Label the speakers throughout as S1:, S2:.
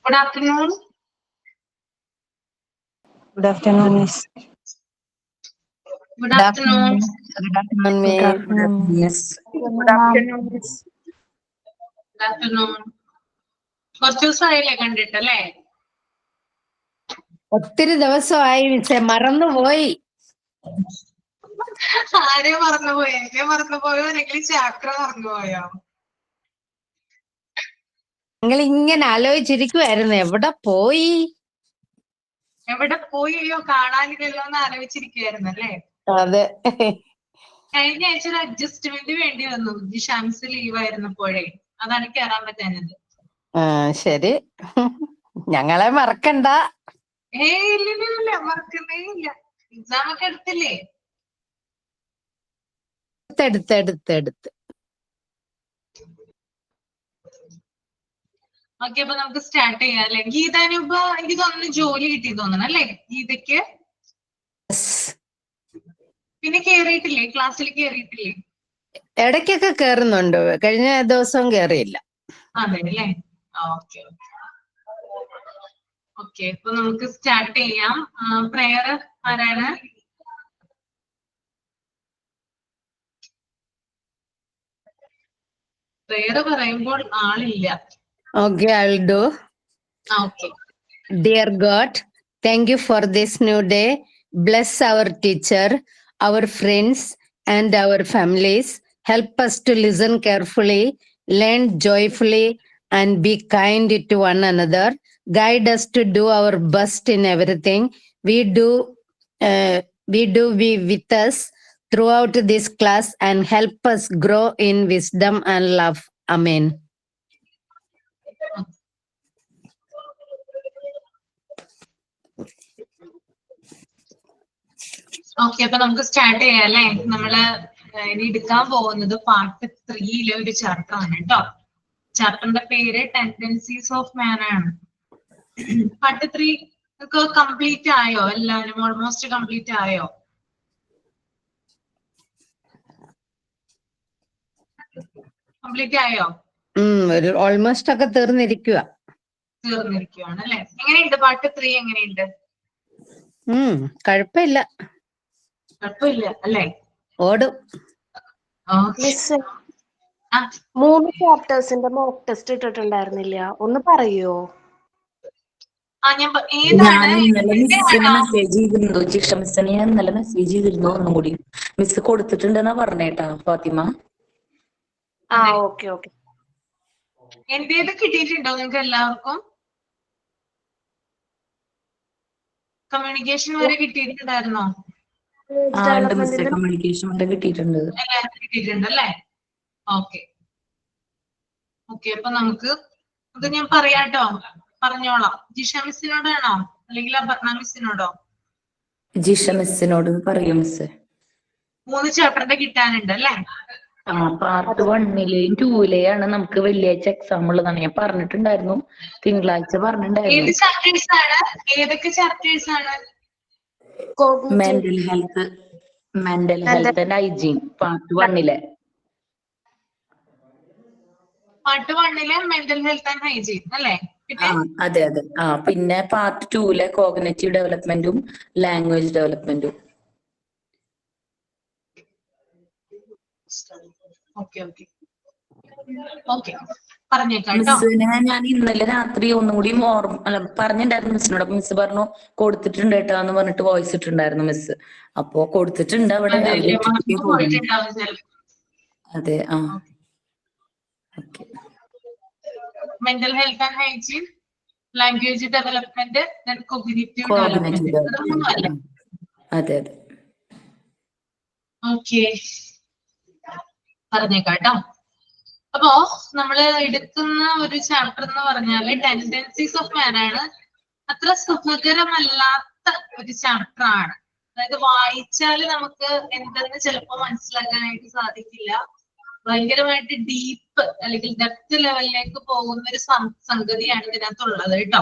S1: Good afternoon.
S2: Good afternoon, Miss.
S1: Good afternoon.
S3: Good afternoon,
S2: Good
S3: Miss.
S2: afternoon, Miss.
S1: Good afternoon. Good afternoon. കുറച്ച് ദിവസമായില്ലേ കണ്ടിട്ടല്ലേ?
S3: ഒത്തിരി ദിവസമായി മിസ്സേ, മറന്നുപോയി.
S1: ആരെ മറന്നുപോയി? എന്നെ മറന്നുപോയോ അല്ലെങ്കിൽ ചാപ്റ്റർ മറന്നുപോയോ?
S3: ഞങ്ങൾ ഇങ്ങനെ ആലോചിച്ചിരിക്കുവായിരുന്നു, എവിടെ പോയി.
S1: എവിടെ പോയി? അയ്യോ കാണാനില്ലല്ലോ എന്ന് ആലോചിച്ചിരിക്കുവായിരുന്നു അല്ലേ?
S3: അതെ.
S1: കഴിഞ്ഞ ആഴ്ച ഒരു അഡ്ജസ്റ്റ്മെന്റ് വേണ്ടി വന്നു. ജിഷാംസ് ലീവ് ആയിരുന്നപ്പോഴേ അതാണ് കയറാൻ പറ്റാഞ്ഞത്.
S3: ശരി, ഞങ്ങളെ മറക്കണ്ട.
S1: ഇല്ല മറക്കുന്നേ ഇല്ല. എക്സാം ഒക്കെ എടുത്തില്ലേ?
S3: എടുത്ത്
S1: ഓക്കെ, അപ്പൊ നമുക്ക് സ്റ്റാർട്ട് ചെയ്യാം അല്ലെ? ഗീതാനുപ എനിക്ക് തോന്നുന്നു ജോലി കിട്ടി തോന്നണം അല്ലേ ഗീതയ്ക്ക്? പിന്നെ കേറിയിട്ടില്ലേ? ക്ലാസ്സിൽ കേറിയിട്ടില്ലേ?
S3: ഇടയ്ക്കൊക്കെ കേറുന്നുണ്ട്, കഴിഞ്ഞ ദിവസം കേറിയില്ല.
S1: അതെ അല്ലേ? ഓക്കെ ഓക്കെ, അപ്പൊ നമുക്ക് സ്റ്റാർട്ട് ചെയ്യാം. പ്രയർ ആരാണ്? പ്രയർ പറയുമ്പോൾ ആളില്ല.
S3: Okay, I'll do.
S1: Okay.
S3: Dear God, thank you for this new day. Bless our teacher, our friends, and our families. Help us to listen carefully, learn joyfully, and be kind to one another. Guide us to do our best in everything we do. Be with us throughout this class and help us grow in wisdom and love. Amen.
S1: Okay, അപ്പൊ നമുക്ക് start ചെയ്യാം അല്ലേ? നമ്മള് ഇനി എടുക്കാൻ പോകുന്നത് part 3 ഒരു chapter ആണ് കേട്ടോ. ചാപ്റ്ററിന്റെ പേര് ടെൻഡൻസീസ് ഓഫ് മാൻ ആണ്. പാർട്ട് 3 ഒക്കെ കംപ്ലീറ്റ് ആയോ? എല്ലാവരും ഓൾമോസ്റ്റ് കംപ്ലീറ്റ് ആയോ? കംപ്ലീറ്റ് ആയോ?
S3: ഓൾമോസ്റ്റ് ഒക്കെ
S1: തീർന്നിരിക്കുവാണ് അല്ലെ? എങ്ങനെയുണ്ട് പാർട്ട് 3? എങ്ങനെയുണ്ട്?
S3: കുഴപ്പമില്ല
S1: അല്ലേ?
S3: ഓടും.
S2: മിസ്, 3 ചാപ്റ്റേഴ്സിന്റെ മോക്ക് ടെസ്റ്റ് ഇട്ടിട്ടുണ്ടായിരുന്നില്ല, ഒന്ന് പറയോ?
S1: ഏതാണ്?
S4: മെസ്സേജ് ചെയ്തിരുന്നു ജിഷ മിസ്സിനെ, ഞാൻ ഇന്നലെ മെസ്സേജ് ചെയ്തിരുന്നു. ഒന്നും കൂടി മിസ് കൊടുത്തിട്ടുണ്ടെന്നാ പറഞ്ഞേട്ടാ ഫാത്തിമ.
S2: ഓക്കെ.
S1: എന്റേത് കിട്ടിയിട്ടുണ്ടോ നിങ്ങൾക്ക് എല്ലാവർക്കും? കമ്മ്യൂണിക്കേഷൻ വരെ കിട്ടിയിട്ടുണ്ടായിരുന്നോ?
S4: കമ്മ്യൂണിക്കേഷൻ വരെ കിട്ടിയിട്ടുണ്ട്.
S1: എല്ലാവർക്കും കിട്ടിയിട്ടുണ്ടല്ലേ? ഓക്കെ, അപ്പൊ നമുക്ക് അത് ഞാൻ പറയാട്ടോ, പറഞ്ഞോളാം. ജിഷ മിസ്സിനോടാണോ അല്ലെങ്കിൽ അപർണ മിസ്സിനോടോ?
S4: ജിഷ മിസ്സിനോട് പറയും മിസ്.
S1: 3 ചാപ്റ്ററിന്റെ കിട്ടാനുണ്ട് അല്ലേ?
S4: പാർട്ട് 1-ലെയും 2-ലെയാണ് നമുക്ക് വെള്ളിയാഴ്ച എക്സാം ഉള്ളതാണ്. ഞാൻ പറഞ്ഞിട്ടുണ്ടായിരുന്നു, തിങ്കളാഴ്ച പറഞ്ഞിട്ടുണ്ടായിരുന്നു.
S1: ഏതൊക്കെ ചാപ്റ്റേഴ്സ് ആണ്?
S4: Mental health and hygiene part 1-ലെ.
S1: പാർട്ട് 1-ലെ മെന്റൽ ഹെൽത്ത് ആൻഡ് ഹൈജീൻ അല്ലേ?
S4: അതെ. പിന്നെ പാർട്ട് 2-ലെ കോഗ്നിറ്റീവ് ഡെവലപ്മെന്റും ലാംഗ്വേജ് ഡെവലപ്മെന്റും. മിസ്സിനെ ഞാൻ ഇന്നലെ രാത്രി ഒന്നുകൂടി പറഞ്ഞിട്ടുണ്ടായിരുന്നു മിസ്സിനോട്. അപ്പൊ മിസ് പറഞ്ഞു കൊടുത്തിട്ടുണ്ട് കേട്ടോ എന്ന് പറഞ്ഞിട്ട് വോയിസ് ഇട്ടുണ്ടായിരുന്നു മിസ്. അപ്പൊ കൊടുത്തിട്ടുണ്ട് അവിടെ. അതെ.
S1: Mental health and hygiene, language development, cognitive
S4: development.
S1: Development.
S4: അതെ.
S1: ഓക്കെ, പറഞ്ഞേക്കാട്ടോ. അപ്പോ നമ്മള് എടുക്കുന്ന ഒരു ചാപ്റ്റർ എന്ന് പറഞ്ഞാല് ടെൻഡൻസീസ് ഓഫ് മാൻ ആണ്. അത്ര സുഖകരമല്ലാത്ത ഒരു ചാപ്റ്റർ ആണ്. അതായത് വായിച്ചാല് നമുക്ക് എന്തെന്ന് ചിലപ്പോ മനസ്സിലാക്കാനായിട്ട് സാധിക്കില്ല. ഭയങ്കരമായിട്ട് ഡീപ്പ് അല്ലെങ്കിൽ ഡെപ്ത് ലെവലിലേക്ക് പോകുന്ന ഒരു സംഗതിയാണ് ഇതിനകത്തുള്ളത് കേട്ടോ.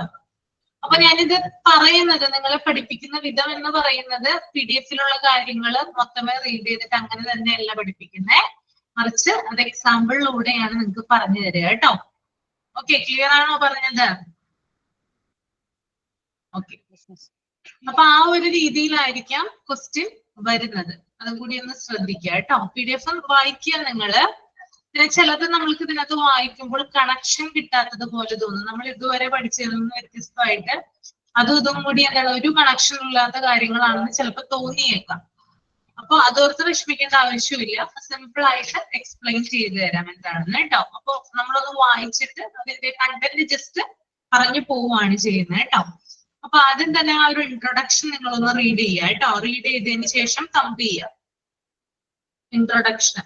S1: അപ്പൊ ഞാനിത് പറയുന്നത്, നിങ്ങളെ പഠിപ്പിക്കുന്ന വിധം എന്ന് പറയുന്നത് PDF-ലുള്ള കാര്യങ്ങൾ മൊത്തമേ റീഡ് ചെയ്തിട്ട് അങ്ങനെ തന്നെയല്ല പഠിപ്പിക്കുന്നേ, മറിച്ച് അത് എക്സാമ്പിളിലൂടെയാണ് നിങ്ങൾക്ക് പറഞ്ഞു തരിക കേട്ടോ. ഓക്കെ, ക്ലിയർ ആണോ പറഞ്ഞത്? ഓക്കെ. അപ്പൊ ആ ഒരു രീതിയിലായിരിക്കാം ക്വസ്റ്റ്യൻ വരുന്നത്. അതും കൂടി ഒന്ന് ശ്രദ്ധിക്കുക കേട്ടോ. PDF വായിക്കുക നിങ്ങള്. പിന്നെ ചിലത് നമ്മൾക്ക് ഇതിനകത്ത് വായിക്കുമ്പോൾ കണക്ഷൻ കിട്ടാത്തത് പോലെ തോന്നും. നമ്മൾ ഇതുവരെ പഠിച്ചതിൽ നിന്ന് വ്യത്യസ്തമായിട്ട് അതും ഇതും കൂടി എന്താണ് ഒരു കണക്ഷൻ ഇല്ലാത്ത കാര്യങ്ങളാണെന്ന് ചിലപ്പോൾ തോന്നിയേക്കാം. അപ്പൊ അതോർത്ത് വിഷമിക്കേണ്ട ആവശ്യമില്ല. സിമ്പിൾ ആയിട്ട് എക്സ്പ്ലെയിൻ ചെയ്തു തരാം എന്താണെന്ന് കേട്ടോ. അപ്പൊ നമ്മളൊന്ന് വായിച്ചിട്ട് അതിന്റെ കണ്ടന്റ് ജസ്റ്റ് പറഞ്ഞു പോവുകയാണ് ചെയ്യുന്നത് കേട്ടോ. അപ്പൊ ആദ്യം തന്നെ ആ ഒരു ഇൻട്രൊഡക്ഷൻ നിങ്ങളൊന്ന് റീഡ് ചെയ്യുക കേട്ടോ. റീഡ് ചെയ്തതിന് ശേഷം തമ്പ് ചെയ്യുക. ഇൻട്രൊഡക്ഷൻ.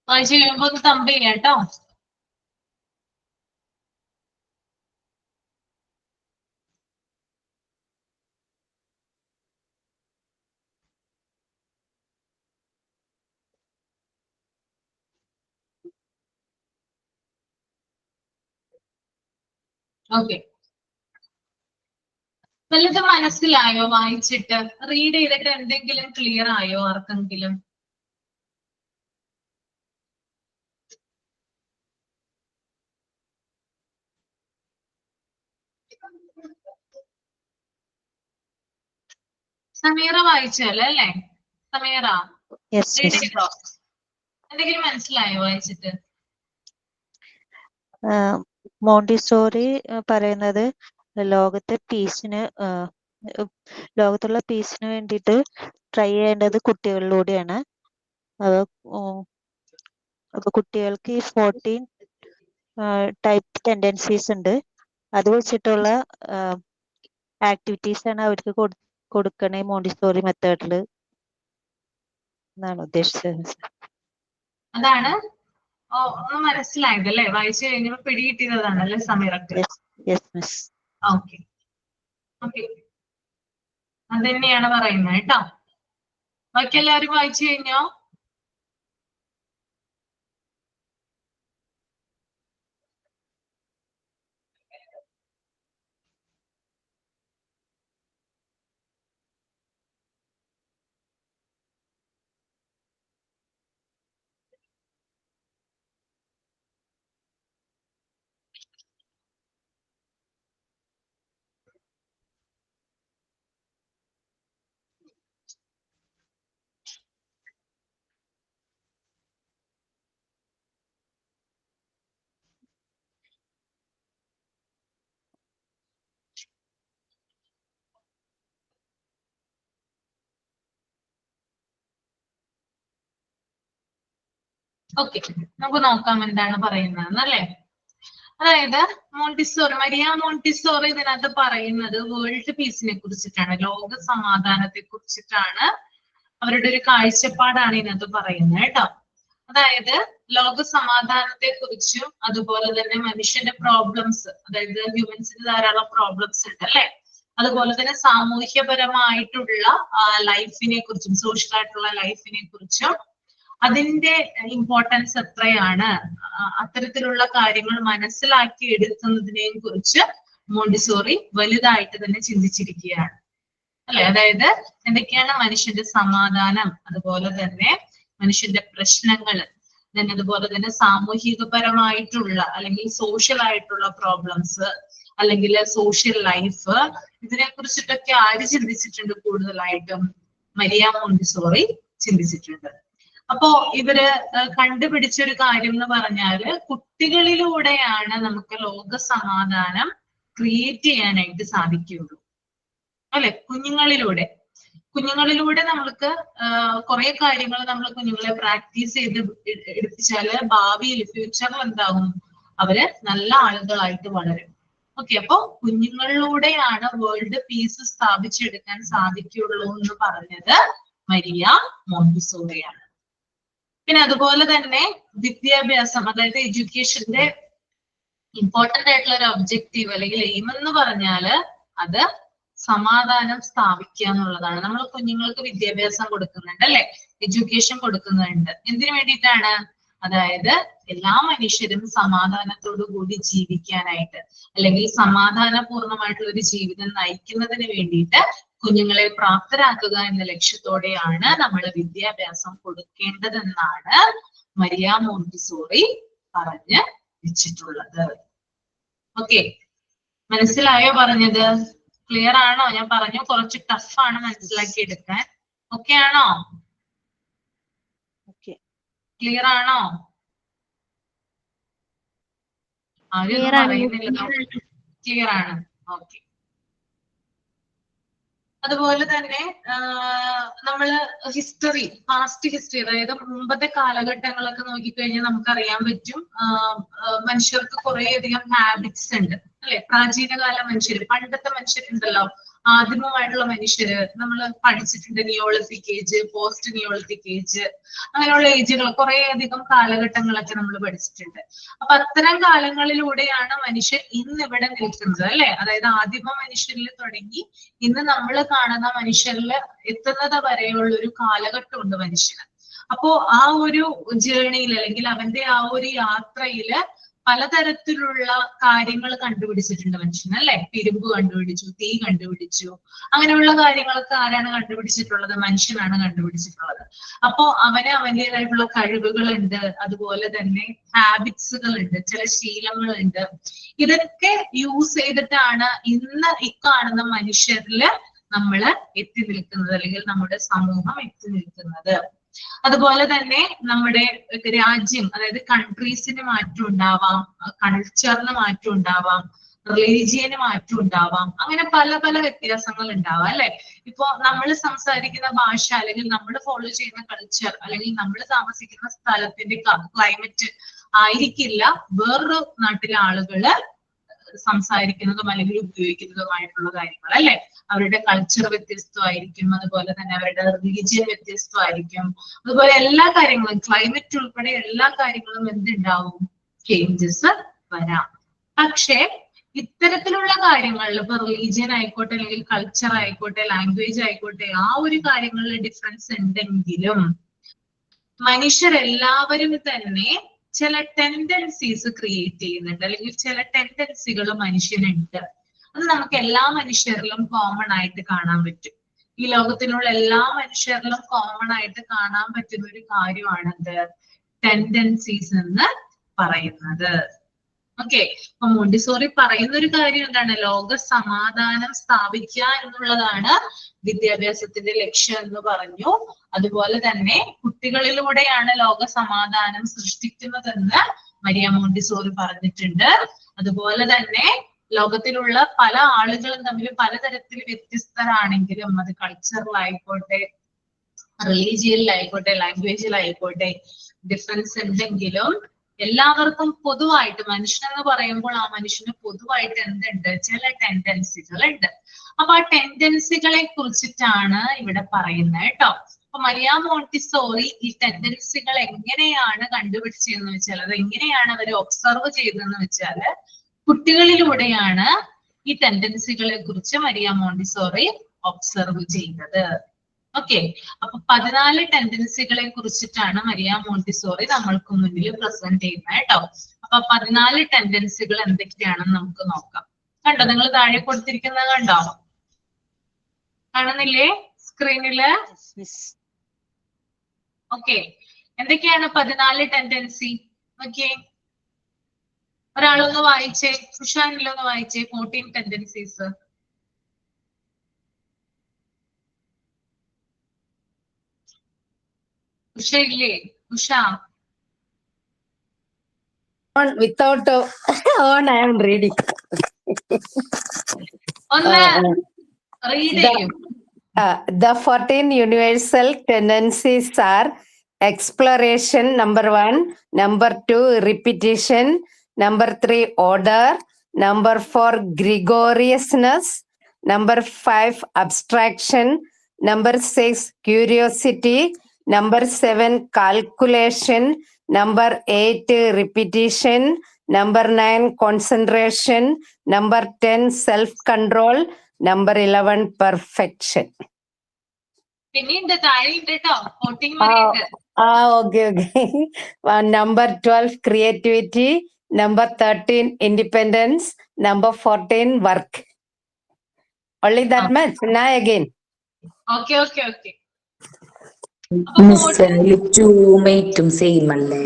S1: വായിച്ചു കഴിയുമ്പോ ഒന്ന് തമ്പ് ചെയ്യാം കേട്ടോ. ഓക്കെ. വല്ലത് മനസ്സിലായോ വായിച്ചിട്ട്? റീഡ് ചെയ്തിട്ട് എന്തെങ്കിലും ക്ലിയർ ആയോ ആർക്കെങ്കിലും? സമീറ വായിച്ചല്ലേ അല്ലേ? സമീറ റീഡ് ചെയ്തോ? എന്തെങ്കിലും മനസ്സിലായോ വായിച്ചിട്ട്?
S5: മോണ്ടിസോറി പറയുന്നത് ലോകത്തെ ലോകത്തുള്ള പീസിന് വേണ്ടിയിട്ട് ട്രൈ ചെയ്യേണ്ടത് കുട്ടികളിലൂടെയാണ്. അപ്പൊ കുട്ടികൾക്ക് ഈ 14 ടൈപ്പ് ടെൻഡൻസീസ് ഉണ്ട്. അത് വെച്ചിട്ടുള്ള ആക്ടിവിറ്റീസ് ആണ് അവർക്ക് കൊടുക്കണേ മോണ്ടിസോറി മെത്തേഡില് എന്നാണ് ഉദ്ദേശിച്ചത്.
S1: അതാണ് മനസ്സിലായത് അല്ലേ? വായിച്ചു കഴിഞ്ഞപ്പോ പിടികിട്ടിയതാണല്ലേ സമീറക്ക്? ഓക്കെ ഓക്കെ, അത് തന്നെയാണ് പറയുന്നത് കേട്ടോ. ബാക്കി എല്ലാവരും വായിച്ചു കഴിഞ്ഞോ? ഓക്കെ, നമുക്ക് നോക്കാം എന്താണ് പറയുന്നത് അല്ലേ. അതായത് മോണ്ടിസോറി, മരിയ മോണ്ടിസോറി ഇതിനകത്ത് പറയുന്നത് വേൾഡ് പീസിനെ കുറിച്ചിട്ടാണ്, ലോക സമാധാനത്തെ കുറിച്ചിട്ടാണ്. അവരുടെ ഒരു കാഴ്ചപ്പാടാണ് ഇതിനകത്ത് പറയുന്നത് കേട്ടോ. അതായത് ലോക സമാധാനത്തെ കുറിച്ചും അതുപോലെ തന്നെ മനുഷ്യന്റെ പ്രോബ്ലംസ്, അതായത് ഹ്യൂമൻസിന് ധാരാളം പ്രോബ്ലംസ് ഉണ്ട് അല്ലെ. അതുപോലെ തന്നെ സാമൂഹ്യപരമായിട്ടുള്ള ലൈഫിനെ കുറിച്ചും സോഷ്യൽ ആയിട്ടുള്ള ലൈഫിനെ കുറിച്ചും അതിന്റെ ഇമ്പോർട്ടൻസ് എത്രയാണ്, അത്തരത്തിലുള്ള കാര്യങ്ങൾ മനസ്സിലാക്കി എടുക്കുന്നതിനെയും കുറിച്ച് മോണ്ടിസോറി വലുതായിട്ട് തന്നെ ചിന്തിച്ചിരിക്കുകയാണ് അല്ലെ. അതായത് എന്തൊക്കെയാണ് മനുഷ്യന്റെ സമാധാനം, അതുപോലെ തന്നെ മനുഷ്യന്റെ പ്രശ്നങ്ങൾ, അതുപോലെ തന്നെ സാമൂഹികപരമായിട്ടുള്ള അല്ലെങ്കിൽ സോഷ്യൽ ആയിട്ടുള്ള പ്രോബ്ലംസ്, അല്ലെങ്കിൽ സോഷ്യൽ ലൈഫ്, ഇതിനെ കുറിച്ചിട്ടൊക്കെ ആര് ചിന്തിച്ചിട്ടുണ്ട്? കൂടുതലായിട്ടും മരിയ മോണ്ടിസോറി ചിന്തിച്ചിട്ടുണ്ട്. അപ്പോ ഇവര് കണ്ടുപിടിച്ച ഒരു കാര്യം എന്ന് പറഞ്ഞാല് കുട്ടികളിലൂടെയാണ് നമുക്ക് ലോക സമാധാനം ക്രിയേറ്റ് ചെയ്യാനായിട്ട് സാധിക്കുകയുള്ളൂ അല്ലെ. കുഞ്ഞുങ്ങളിലൂടെ നമ്മൾക്ക് കുറെ കാര്യങ്ങൾ നമ്മൾ കുഞ്ഞുങ്ങളെ പ്രാക്ടീസ് ചെയ്ത് എടുപ്പിച്ചാല് ഭാവിയിൽ ഫ്യൂച്ചറിൽ എന്താകും? അവര് നല്ല ആളുകളായിട്ട് വളരും. ഓക്കെ, അപ്പൊ കുഞ്ഞുങ്ങളിലൂടെയാണ് വേൾഡ് പീസ് സ്ഥാപിച്ചെടുക്കാൻ സാധിക്കുള്ളൂ എന്ന് പറഞ്ഞത് മരിയ മോണ്ടിസോറിയാണ്. പിന്നെ അതുപോലെ തന്നെ വിദ്യാഭ്യാസം, അതായത് എഡ്യൂക്കേഷന്റെ ഇമ്പോർട്ടന്റ് ആയിട്ടുള്ള ഒരു ഒബ്ജക്റ്റീവ് അല്ലെങ്കിൽ എയിം എന്ന് പറഞ്ഞാല് അത് സമാധാനം സ്ഥാപിക്കുക എന്നുള്ളതാണ്. നമ്മൾ കുഞ്ഞുങ്ങൾക്ക് വിദ്യാഭ്യാസം കൊടുക്കുന്നുണ്ട് അല്ലെ, എഡ്യൂക്കേഷൻ കൊടുക്കുന്നുണ്ട്. എന്തിനു വേണ്ടിയിട്ടാണ്? അതായത് എല്ലാ മനുഷ്യരും സമാധാനത്തോടു കൂടി ജീവിക്കാനായിട്ട്, അല്ലെങ്കിൽ സമാധാനപൂർണമായിട്ടുള്ള ഒരു ജീവിതം നയിക്കുന്നതിന് വേണ്ടിയിട്ട് കുഞ്ഞുങ്ങളെ പ്രാപ്തരാക്കുക എന്ന ലക്ഷ്യത്തോടെയാണ് നമ്മൾ വിദ്യാഭ്യാസം കൊടുക്കേണ്ടതെന്നാണ് മരിയ മോണ്ടിസോറി പറഞ്ഞ് വെച്ചിട്ടുള്ളത്. ഓക്കെ, മനസ്സിലായോ പറഞ്ഞത്? ക്ലിയർ ആണോ? ഞാൻ പറഞ്ഞു കുറച്ച് ടഫാണ് മനസ്സിലാക്കി എടുക്കാൻ. ഓക്കെ ആണോ? ക്ലിയർ ആണോ? ആരും പറയുന്നില്ല. ക്ലിയർ ആണ്. ഓക്കെ. അതുപോലെ തന്നെ നമ്മള് ഹിസ്റ്ററി, പാസ്റ്റ് ഹിസ്റ്ററി, അതായത് മുമ്പത്തെ കാലഘട്ടങ്ങളൊക്കെ നോക്കിക്കഴിഞ്ഞാൽ നമുക്കറിയാൻ പറ്റും മനുഷ്യർക്ക് കുറേയധികം ഹാബിറ്റ്സ് ഉണ്ട് അല്ലെ. പ്രാചീനകാല മനുഷ്യര്, പണ്ടത്തെ മനുഷ്യരുണ്ടല്ലോ, ആദിമമായിട്ടുള്ള മനുഷ്യര്, നമ്മൾ പഠിച്ചിട്ടുണ്ട് Neolithic age, post Neolithic age, അങ്ങനെയുള്ള ഏജുകൾ കുറേയധികം കാലഘട്ടങ്ങളൊക്കെ നമ്മൾ പഠിച്ചിട്ടുണ്ട്. അപ്പൊ അത്തരം കാലങ്ങളിലൂടെയാണ് മനുഷ്യൻ ഇന്ന് ഇവിടെ നിൽക്കുന്നത് അല്ലെ. അതായത് ആദിമ മനുഷ്യരിൽ തുടങ്ങി ഇന്ന് നമ്മൾ കാണുന്ന മനുഷ്യരിൽ എത്തുന്നത് വരെയുള്ള ഒരു കാലഘട്ടമുണ്ട് മനുഷ്യന്. അപ്പോ ആ ഒരു ജേണിയിൽ അല്ലെങ്കിൽ അവന്റെ ആ ഒരു യാത്രയില് പലതരത്തിലുള്ള കാര്യങ്ങൾ കണ്ടുപിടിച്ചിട്ടുണ്ട് മനുഷ്യൻ അല്ലെ. ഇരുമ്പ് കണ്ടുപിടിച്ചു, തീ കണ്ടുപിടിച്ചു, അങ്ങനെയുള്ള കാര്യങ്ങളൊക്കെ ആരാണ് കണ്ടുപിടിച്ചിട്ടുള്ളത്? മനുഷ്യനാണ് കണ്ടുപിടിച്ചിട്ടുള്ളത്. അപ്പോ അവന് അവന്റേതായിട്ടുള്ള കഴിവുകളുണ്ട്, അതുപോലെ തന്നെ ഹാബിറ്റ്സുകൾ ഉണ്ട്, ചില ശീലങ്ങളുണ്ട്. ഇതൊക്കെ യൂസ് ചെയ്തിട്ടാണ് ഇന്ന് ഇക്കാണുന്ന മനുഷ്യരില് നമ്മള് എത്തി നിൽക്കുന്നത്, അല്ലെങ്കിൽ നമ്മുടെ സമൂഹം എത്തി നിൽക്കുന്നത്. അതുപോലെ തന്നെ നമ്മുടെ രാജ്യം, അതായത് കൺട്രീസിന് മാറ്റം ഉണ്ടാവാം, കൾച്ചറിന് മാറ്റം ഉണ്ടാവാം, റിലീജിയന് മാറ്റം ഉണ്ടാവാം, അങ്ങനെ പല പല വ്യത്യാസങ്ങൾ ഉണ്ടാവാം അല്ലെ. ഇപ്പൊ നമ്മൾ സംസാരിക്കുന്ന ഭാഷ, അല്ലെങ്കിൽ നമ്മൾ ഫോളോ ചെയ്യുന്ന കൾച്ചർ, അല്ലെങ്കിൽ നമ്മൾ താമസിക്കുന്ന സ്ഥലത്തിന്റെ ക്ലൈമറ്റ് ആയിരിക്കില്ല വേറൊരു നാട്ടിലെ ആളുകള് സംസാരിക്കുന്നതും അല്ലെങ്കിൽ ഉപയോഗിക്കുന്നതുമായിട്ടുള്ള കാര്യങ്ങൾ അല്ലെ. അവരുടെ കൾച്ചർ വ്യത്യസ്തമായിരിക്കും, അതുപോലെ തന്നെ അവരുടെ റിലീജിയൻ വ്യത്യസ്തമായിരിക്കും, അതുപോലെ എല്ലാ കാര്യങ്ങളും ക്ലൈമറ്റ് ഉൾപ്പെടെ എല്ലാ കാര്യങ്ങളും എന്തുണ്ടാവും? ചേഞ്ചസ് വരാം. പക്ഷെ ഇത്തരത്തിലുള്ള കാര്യങ്ങളിൽ ഇപ്പൊ റിലീജിയൻ ആയിക്കോട്ടെ, അല്ലെങ്കിൽ കൾച്ചർ ആയിക്കോട്ടെ, ലാംഗ്വേജ് ആയിക്കോട്ടെ, ആ ഒരു കാര്യങ്ങളിൽ ഡിഫറൻസ് ഉണ്ടെങ്കിലും മനുഷ്യരെല്ലാവരും തന്നെ ചില ടെൻഡൻസീസ് ക്രിയേറ്റ് ചെയ്യുന്നുണ്ട്, അല്ലെങ്കിൽ ചില ടെൻഡൻസികൾ മനുഷ്യനുണ്ട്. അത് നമുക്ക് എല്ലാ മനുഷ്യരിലും കോമൺ ആയിട്ട് കാണാൻ പറ്റും. ഈ ലോകത്തിലുള്ള എല്ലാ മനുഷ്യരിലും കോമൺ ആയിട്ട് കാണാൻ പറ്റുന്ന ഒരു കാര്യമാണത് ടെൻഡൻസീസ് എന്ന് പറയുന്നത്. ഓക്കെ, അപ്പൊ മോണ്ടിസോറി പറയുന്ന ഒരു കാര്യം എന്താണ്? ലോക സമാധാനം സ്ഥാപിക്കുക എന്നുള്ളതാണ് വിദ്യാഭ്യാസത്തിന്റെ ലക്ഷ്യം എന്ന് പറഞ്ഞു. അതുപോലെ തന്നെ കുട്ടികളിലൂടെയാണ് ലോക സമാധാനം സൃഷ്ടിക്കുന്നതെന്ന് മരിയ മോണ്ടിസോറി പറഞ്ഞിട്ടുണ്ട്. അതുപോലെ തന്നെ ലോകത്തിലുള്ള പല ആളുകളും തമ്മിൽ പലതരത്തിൽ വ്യത്യസ്തരാണെങ്കിലും, അത് കൾച്ചറിലായിക്കോട്ടെ, റിലീജിയനിലായിക്കോട്ടെ, ലാംഗ്വേജിലായിക്കോട്ടെ, ഡിഫറൻസ് ഉണ്ടെങ്കിലും എല്ലാവർക്കും പൊതുവായിട്ട് മനുഷ്യൻ എന്ന് പറയുമ്പോൾ ആ മനുഷ്യന് പൊതുവായിട്ട് എന്തുണ്ട്? ചില ടെൻഡൻസികൾ ഉണ്ട്. അപ്പൊ ആ ടെൻഡൻസികളെ കുറിച്ചിട്ടാണ് ഇവിടെ പറയുന്നത് കേട്ടോ. അപ്പൊ മരിയ മോണ്ടിസോറി ഈ ടെൻഡൻസികൾ എങ്ങനെയാണ് കണ്ടുപിടിച്ചതെന്ന് വെച്ചാൽ, അത് എങ്ങനെയാണ് അവർ ഒബ്സർവ് ചെയ്തതെന്ന് വെച്ചാല് കുട്ടികളിലൂടെയാണ് ഈ ടെൻഡൻസികളെ കുറിച്ച് മരിയ മോണ്ടിസോറി ഒബ്സർവ് ചെയ്തത്. ഓക്കെ, അപ്പൊ 14 ടെൻഡൻസികളെ കുറിച്ചിട്ടാണ് മരിയ മോണ്ടിസോറി നമ്മൾക്ക് മുന്നിൽ പ്രസന്റ് ചെയ്യുന്നത് കേട്ടോ. അപ്പൊ 14 ടെൻഡൻസികൾ എന്തൊക്കെയാണെന്ന് നമുക്ക് നോക്കാം. കണ്ടോ, നിങ്ങൾ താഴെ കൊടുത്തിരിക്കുന്നത് കണ്ടോ? കാണുന്നില്ലേ സ്ക്രീനില്? ഓക്കെ, എന്തൊക്കെയാണ് 14 ടെൻഡൻസി? ഓക്കെ, ഒരാളൊന്ന് വായിച്ചേ, ഉഷാനിലൊന്ന് വായിച്ചേ 14 ടെൻഡൻസീസ്. ഉഷ ഇല്ലേ? Usha
S3: Without on, I am reading.
S1: ഒന്ന് റീഡ് ചെയ്യും.
S3: The 14 universal tendencies are exploration, number 1, number 2, repetition, number 3, order, number 4, gregariousness, number 5, abstraction, number 6, curiosity, number 7, calculation, number 8, repetition, number 9, concentration, number 10, self-control, number 11, perfection.
S1: പിന്നെയുണ്ട്, താഴെയുണ്ട് കേട്ടോ, 14 വരെയുണ്ട്.
S3: Okay. Number 12, creativity. Number 13, independence. Number 14, work. Only that much. Now again.
S1: Okay okay okay.
S4: Miss അതില് ടൂമേറ്റും same അല്ലേ?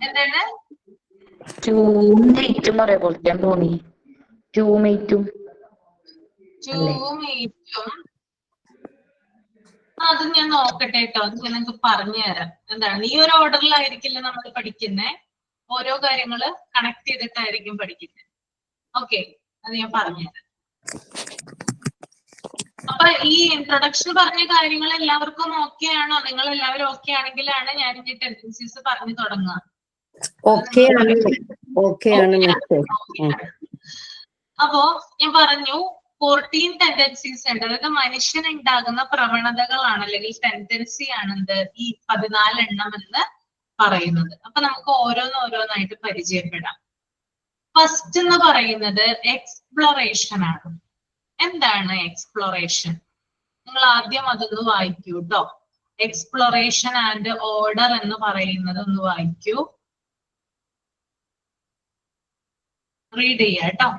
S1: എന്താണ്?
S4: ടൂമേറ്റും ഒരേപോലത്തെ തോന്നി. ടൂമേറ്റും
S1: അത് ഞാൻ നോക്കട്ടെ കേട്ടോ, അത് ഞാൻ നിങ്ങൾക്ക് പറഞ്ഞു തരാം. എന്താണ്, ഈ ഒരു ഓർഡറിലായിരിക്കില്ല നമ്മൾ പഠിക്കുന്നേ, ഓരോ കാര്യങ്ങള് കണക്ട് ചെയ്തിട്ടായിരിക്കും പഠിക്കുന്നത്. ഓക്കെ, അത് ഞാൻ പറഞ്ഞുതരാം. അപ്പൊ ഈ ഇൻട്രൊഡക്ഷൻ പറഞ്ഞ കാര്യങ്ങൾ എല്ലാവർക്കും ഓക്കെ ആണോ? നിങ്ങൾ എല്ലാവരും ഓക്കെ ആണെങ്കിലാണ് ഞാൻ ഈ ടെൻഡൻസീസ് പറഞ്ഞു തുടങ്ങുക. അപ്പോ ഞാൻ പറഞ്ഞു 14 ടെൻഡൻസീസ് ഉണ്ട്. അതായത് മനുഷ്യന് ഉണ്ടാകുന്ന പ്രവണതകളാണ് അല്ലെങ്കിൽ ടെൻഡൻസി ആണെന്ത് ഈ 14 എണ്ണം എന്ന് പറയുന്നത്. അപ്പൊ നമുക്ക് ഓരോന്നായിട്ട് പരിചയപ്പെടാം. ഫസ്റ്റ് എന്ന് പറയുന്നത് എക്സ്പ്ലോറേഷൻ ആണ്. എന്താണ് എക്സ്പ്ലോറേഷൻ? നിങ്ങൾ ആദ്യം അതൊന്ന് വായിക്കൂ കേട്ടോ. എക്സ്പ്ലോറേഷൻ ആൻഡ് ഓർഡർ എന്ന് പറയുന്നത് ഒന്ന് വായിക്കൂ, റീഡ് ചെയ്യാം കേട്ടോ.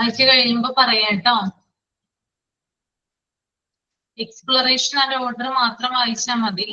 S1: വായിച്ചു കഴിയുമ്പോ പറയാം കേട്ടോ. എക്സ്പ്ലോറേഷൻ ആൻഡ് ഓർഡർ മാത്രം വായിച്ചാൽ മതി.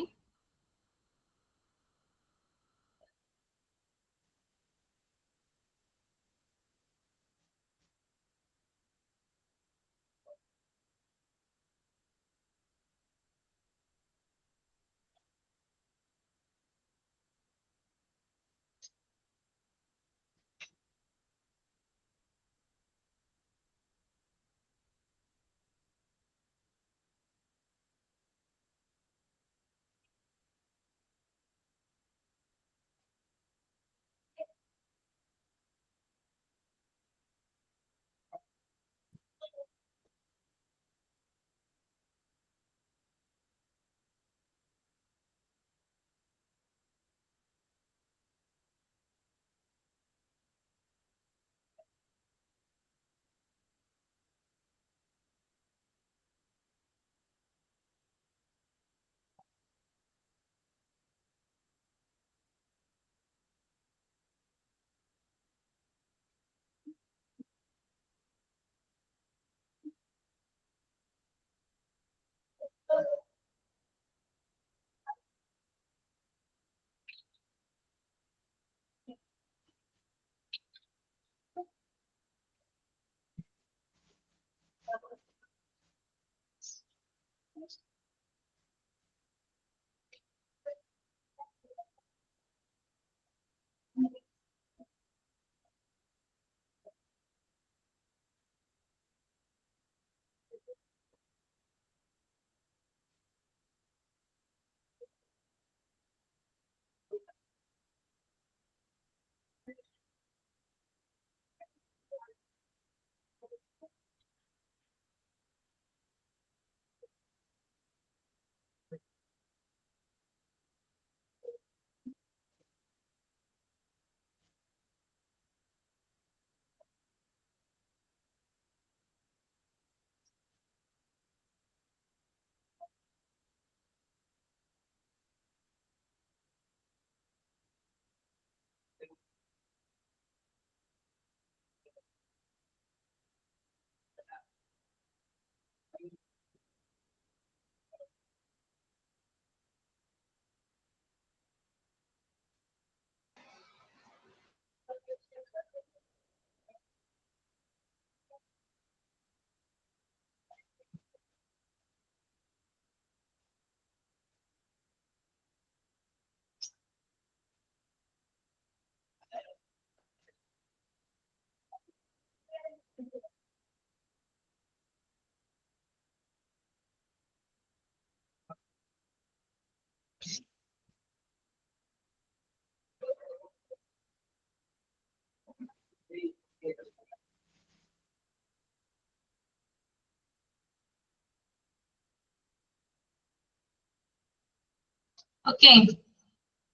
S1: ഓക്കെ,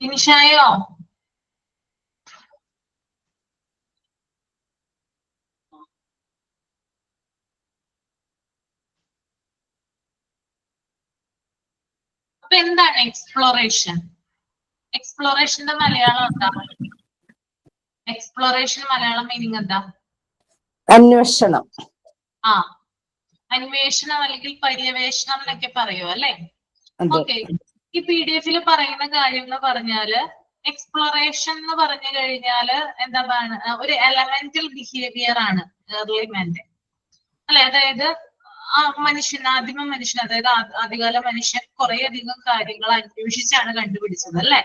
S1: ഫിനിഷായോ? അപ്പൊ എന്താണ് എക്സ്പ്ലോറേഷൻ? എക്സ്പ്ലോറേഷന്റെ മലയാളം എന്താ? എക്സ്പ്ലോറേഷൻ മലയാളം മീനിങ് എന്താ?
S3: അന്വേഷണം.
S1: ആ, അന്വേഷണം അല്ലെങ്കിൽ പര്യവേഷണം എന്നൊക്കെ പറയൂ അല്ലെ? ഓക്കെ, ഈ PDF പറയുന്ന കാര്യം എന്ന് പറഞ്ഞാല് എക്സ്പ്ലോറേഷൻ എന്ന് പറഞ്ഞു കഴിഞ്ഞാല് എന്താണ്, ഒരു എലമെന്റൽ ബിഹേവിയർ ആണ് ഏർലി മാന്റെ അല്ലെ. അതായത് ആ മനുഷ്യൻ, ആദിമ മനുഷ്യൻ, അതായത് ആദ്യകാല മനുഷ്യൻ കുറെ അധികം കാര്യങ്ങൾ അന്വേഷിച്ചാണ് കണ്ടുപിടിച്ചത് അല്ലെ.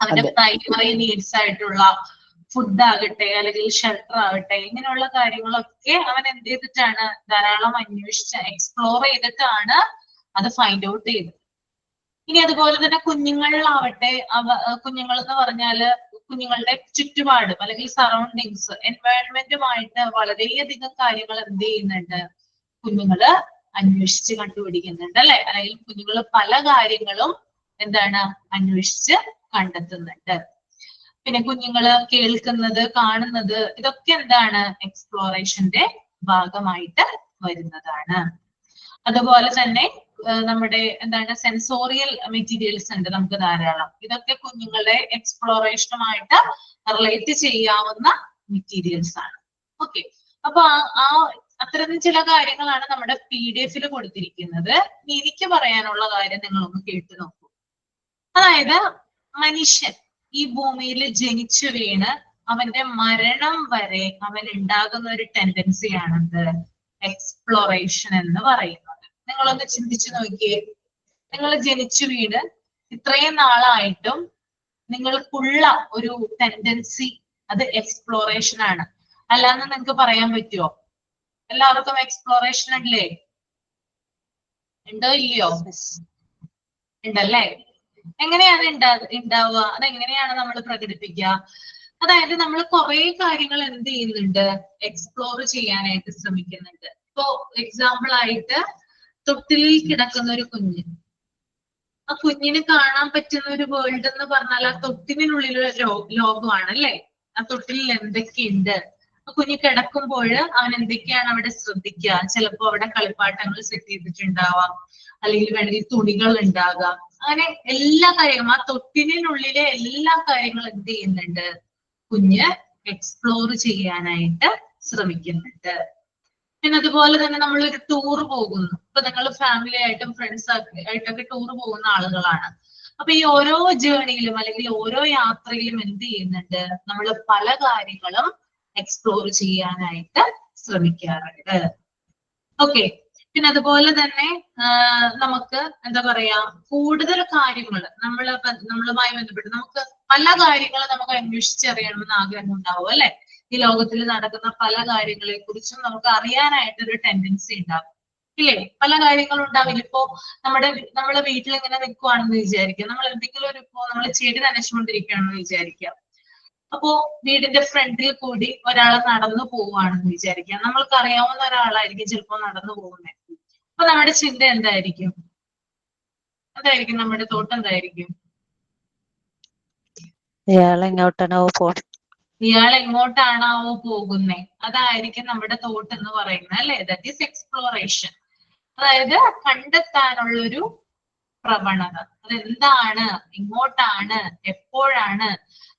S1: അവന്റെ പ്രൈമറി നീഡ്സ് ആയിട്ടുള്ള ഫുഡ് ആകട്ടെ അല്ലെങ്കിൽ ഷെൽട്ടർ ആകട്ടെ, ഇങ്ങനെയുള്ള കാര്യങ്ങളൊക്കെ അവൻ എന്ത് ചെയ്തിട്ടാണ്, ധാരാളം അന്വേഷിച്ച് എക്സ്പ്ലോർ ചെയ്തിട്ടാണ് അത് ഫൈൻഡ് ഔട്ട് ചെയ്തത്. ഇനി അതുപോലെ തന്നെ കുഞ്ഞുങ്ങളിലാവട്ടെ, കുഞ്ഞുങ്ങൾ എന്ന് പറഞ്ഞാല് കുഞ്ഞുങ്ങളുടെ ചുറ്റുപാടും അല്ലെങ്കിൽ സറൗണ്ടിങ്സ്, എൻവയോൺമെന്റുമായിട്ട് വളരെയധികം കാര്യങ്ങൾ എന്ത് ചെയ്യുന്നുണ്ട്, കുഞ്ഞുങ്ങള് അന്വേഷിച്ച് കണ്ടുപിടിക്കുന്നുണ്ട് അല്ലെ. അല്ലെങ്കിൽ കുഞ്ഞുങ്ങൾ പല കാര്യങ്ങളും എന്താണ് അന്വേഷിച്ച് കണ്ടെത്തുന്നുണ്ട്. പിന്നെ കുഞ്ഞുങ്ങള് കേൾക്കുന്നത്, കാണുന്നത്, ഇതൊക്കെ എന്താണ് എക്സ്പ്ലോറേഷന്റെ ഭാഗമായിട്ട് വരുന്നതാണ്. അതുപോലെ തന്നെ നമ്മുടെ എന്താണ് സെൻസോറിയൽ മെറ്റീരിയൽസ് ഉണ്ട് നമുക്ക് ധാരാളം. ഇതൊക്കെ കുഞ്ഞുങ്ങളുടെ എക്സ്പ്ലോറേഷനുമായിട്ട് റിലേറ്റ് ചെയ്യാവുന്ന മെറ്റീരിയൽസ് ആണ്. ഓക്കെ, അപ്പൊ ആ അത്തരത്തിൽ ചില കാര്യങ്ങളാണ് നമ്മുടെ PDF കൊടുത്തിരിക്കുന്നത്. എനിക്ക് പറയാനുള്ള കാര്യം നിങ്ങളൊന്ന് കേട്ടു നോക്കൂ. അതായത് മനുഷ്യൻ ഈ ഭൂമിയിൽ ജനിച്ചു വീണ് അവന്റെ മരണം വരെ അവൻ ഉണ്ടാകുന്ന ഒരു ടെൻഡൻസിയാണെന്ത് എക്സ്പ്ലോറേഷൻ എന്ന് പറയുന്നത്. നിങ്ങളൊന്ന് ചിന്തിച്ചു നോക്കിയേ. നിങ്ങൾ ജനിച്ചു വീണ് ഇത്രയും നാളായിട്ടും നിങ്ങൾക്കുള്ള ഒരു ടെൻഡൻസി അത് എക്സ്പ്ലോറേഷൻ ആണ്. അല്ലാന്ന് നിങ്ങൾക്ക് പറയാൻ പറ്റുമോ? എല്ലാവർക്കും എക്സ്പ്ലോറേഷൻ അല്ലേ? ഉണ്ടോ ഇല്ലയോ? ഉണ്ടല്ലേ? എങ്ങനെയാണ് ഉണ്ടാവുക? അതെങ്ങനെയാണ് നമ്മൾ പ്രകടിപ്പിക്കുക? അതായത് നമ്മൾ കുറെ കാര്യങ്ങൾ എന്ത് ചെയ്യുന്നുണ്ട്, എക്സ്പ്ലോർ ചെയ്യാനായിട്ട് ശ്രമിക്കുന്നുണ്ട്. ഇപ്പോ എക്സാമ്പിൾ ആയിട്ട് തൊട്ടിലിൽ കിടക്കുന്ന ഒരു കുഞ്ഞ്, ആ കുഞ്ഞിന് കാണാൻ പറ്റുന്ന ഒരു വേൾഡ് എന്ന് പറഞ്ഞാൽ ആ തൊട്ടിലിനുള്ളിലുള്ള ലോകമാണ് അല്ലേ? ആ തൊട്ടിലിൽ എന്തൊക്കെയുണ്ട്, ആ കുഞ്ഞ് കിടക്കുമ്പോൾ അവൻ എന്തൊക്കെയാണ് അവിടെ ശ്രദ്ധിക്കുക. ചിലപ്പോ അവിടെ കളിപ്പാട്ടങ്ങൾ സെറ്റ് ചെയ്തിട്ടുണ്ടാവാം, അല്ലെങ്കിൽ വേണമെങ്കിൽ തുണികൾ ഉണ്ടാകാം. അങ്ങനെ എല്ലാ കാര്യങ്ങളും ആ തൊട്ടിലിനുള്ളിലെ എല്ലാ കാര്യങ്ങളും എന്ത് ചെയ്യുന്നുണ്ട്, കുഞ്ഞ് എക്സ്പ്ലോർ ചെയ്യാനായിട്ട് ശ്രമിക്കുന്നുണ്ട്. പിന്നെ അതുപോലെ തന്നെ നമ്മളൊരു ടൂർ പോകുന്നു. ഇപ്പൊ നിങ്ങൾ ഫാമിലി ആയിട്ടും ഫ്രണ്ട്സ് ആയിട്ടൊക്കെ ടൂർ പോകുന്ന ആളുകളാണ്. അപ്പൊ ഈ ഓരോ ജേർണിയിലും അല്ലെങ്കിൽ ഓരോ യാത്രയിലും എന്ത് ചെയ്യുന്നുണ്ട്, നമ്മൾ പല കാര്യങ്ങളും എക്സ്പ്ലോർ ചെയ്യാനായിട്ട് ശ്രമിക്കാറുണ്ട്. ഓക്കെ. പിന്നെ അതുപോലെ തന്നെ നമുക്ക് എന്താ പറയാ, കൂടുതൽ കാര്യങ്ങൾ നമ്മളുമായി ബന്ധപ്പെട്ട് നമുക്ക് പല കാര്യങ്ങളും നമുക്ക് അന്വേഷിച്ചറിയണമെന്ന് ആഗ്രഹം ഉണ്ടാവും അല്ലെ? ഈ ലോകത്തിൽ നടക്കുന്ന പല കാര്യങ്ങളെ കുറിച്ചും നമുക്ക് അറിയാനായിട്ടൊരു ടെൻഡൻസി ഉണ്ടാവും ഇല്ലേ? പല കാര്യങ്ങളും ഉണ്ടാവില്ല. ഇപ്പോ നമ്മളെ വീട്ടിൽ ഇങ്ങനെ നിൽക്കുവാണെന്ന് വിചാരിക്കുക. നമ്മൾ എന്തെങ്കിലും നമ്മൾ ചെടി നനച്ചുകൊണ്ടിരിക്കുകയാണെന്ന് വിചാരിക്കാം. അപ്പോ വീടിന്റെ ഫ്രണ്ടിൽ കൂടി ഒരാൾ നടന്നു പോവുകയാണെന്ന് വിചാരിക്കാം. നമ്മൾക്ക് അറിയാവുന്ന ഒരാളായിരിക്കും ചിലപ്പോ നടന്നു പോകുന്നത്. അപ്പൊ നമ്മുടെ ചിന്ത എന്തായിരിക്കും? നമ്മുടെ തോട്ട് എന്തായിരിക്കും?
S5: ഇയാൾ എങ്ങോട്ടാണാവോ പോണേ,
S1: ഇയാൾ എങ്ങോട്ടാണാവോ പോകുന്നേ, അതായിരിക്കും നമ്മുടെ തോട്ട് എന്ന് പറയുന്നത് അല്ലെ? That is exploration. അതായത് കണ്ടെത്താനുള്ളൊരു പ്രവണത. അതെന്താണ്, എങ്ങോട്ടാണ്, എപ്പോഴാണ്,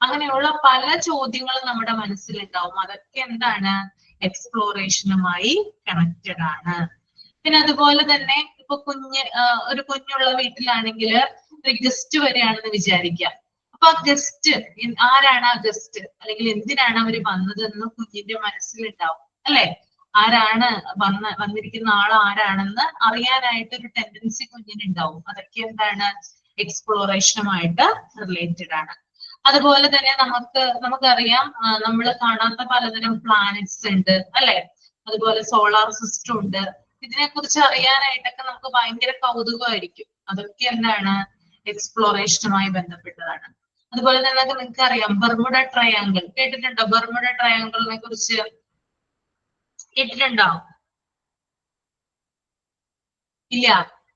S1: അങ്ങനെയുള്ള പല ചോദ്യങ്ങളും നമ്മുടെ മനസ്സിലുണ്ടാവും. അതൊക്കെ എന്താണ്, എക്സ്പ്ലോറേഷനുമായി കണക്റ്റഡ് ആണ്. പിന്നെ അതുപോലെ തന്നെ ഇപ്പൊ ഒരു കുഞ്ഞുള്ള വീട്ടിലാണെങ്കിൽ ഒരു ഗസ്റ്റ് വരികയാണെന്ന് വിചാരിക്കാം. അപ്പൊ ആ ഗസ്റ്റ് ആരാണ്, ആ ഗസ്റ്റ് അല്ലെങ്കിൽ എന്തിനാണ് അവര് വന്നതെന്ന് കുഞ്ഞിന്റെ മനസ്സിലുണ്ടാവും അല്ലെ? ആരാണ് വന്നിരിക്കുന്ന ആൾ ആരാണെന്ന് അറിയാനായിട്ട് ഒരു ടെൻഡൻസി കുഞ്ഞിനുണ്ടാവും. അതൊക്കെ എന്താണ്, എക്സ്പ്ലോറേഷനുമായിട്ട് റിലേറ്റഡ് ആണ്. അതുപോലെ തന്നെ നമുക്കറിയാം, നമ്മൾ കാണാത്ത പലതരം പ്ലാനറ്റ്സ് ഉണ്ട് അല്ലെ? അതുപോലെ സോളാർ സിസ്റ്റം ഉണ്ട്. ഇതിനെ കുറിച്ച് അറിയാനായിട്ടൊക്കെ നമുക്ക് ഭയങ്കര കൗതുകമായിരിക്കും. അതൊക്കെ എന്താണ്, എക്സ്പ്ലോറേഷനുമായി ബന്ധപ്പെട്ടതാണ്. അതുപോലെ തന്നെ നിങ്ങൾക്ക് അറിയാം ബർമുഡ ട്രയാങ്കിൾ. കേട്ടിട്ടുണ്ടോ? ബർമുഡ ട്രയാങ്കിളിനെ കുറിച്ച് കേട്ടിട്ടുണ്ടോ? ഇല്ല.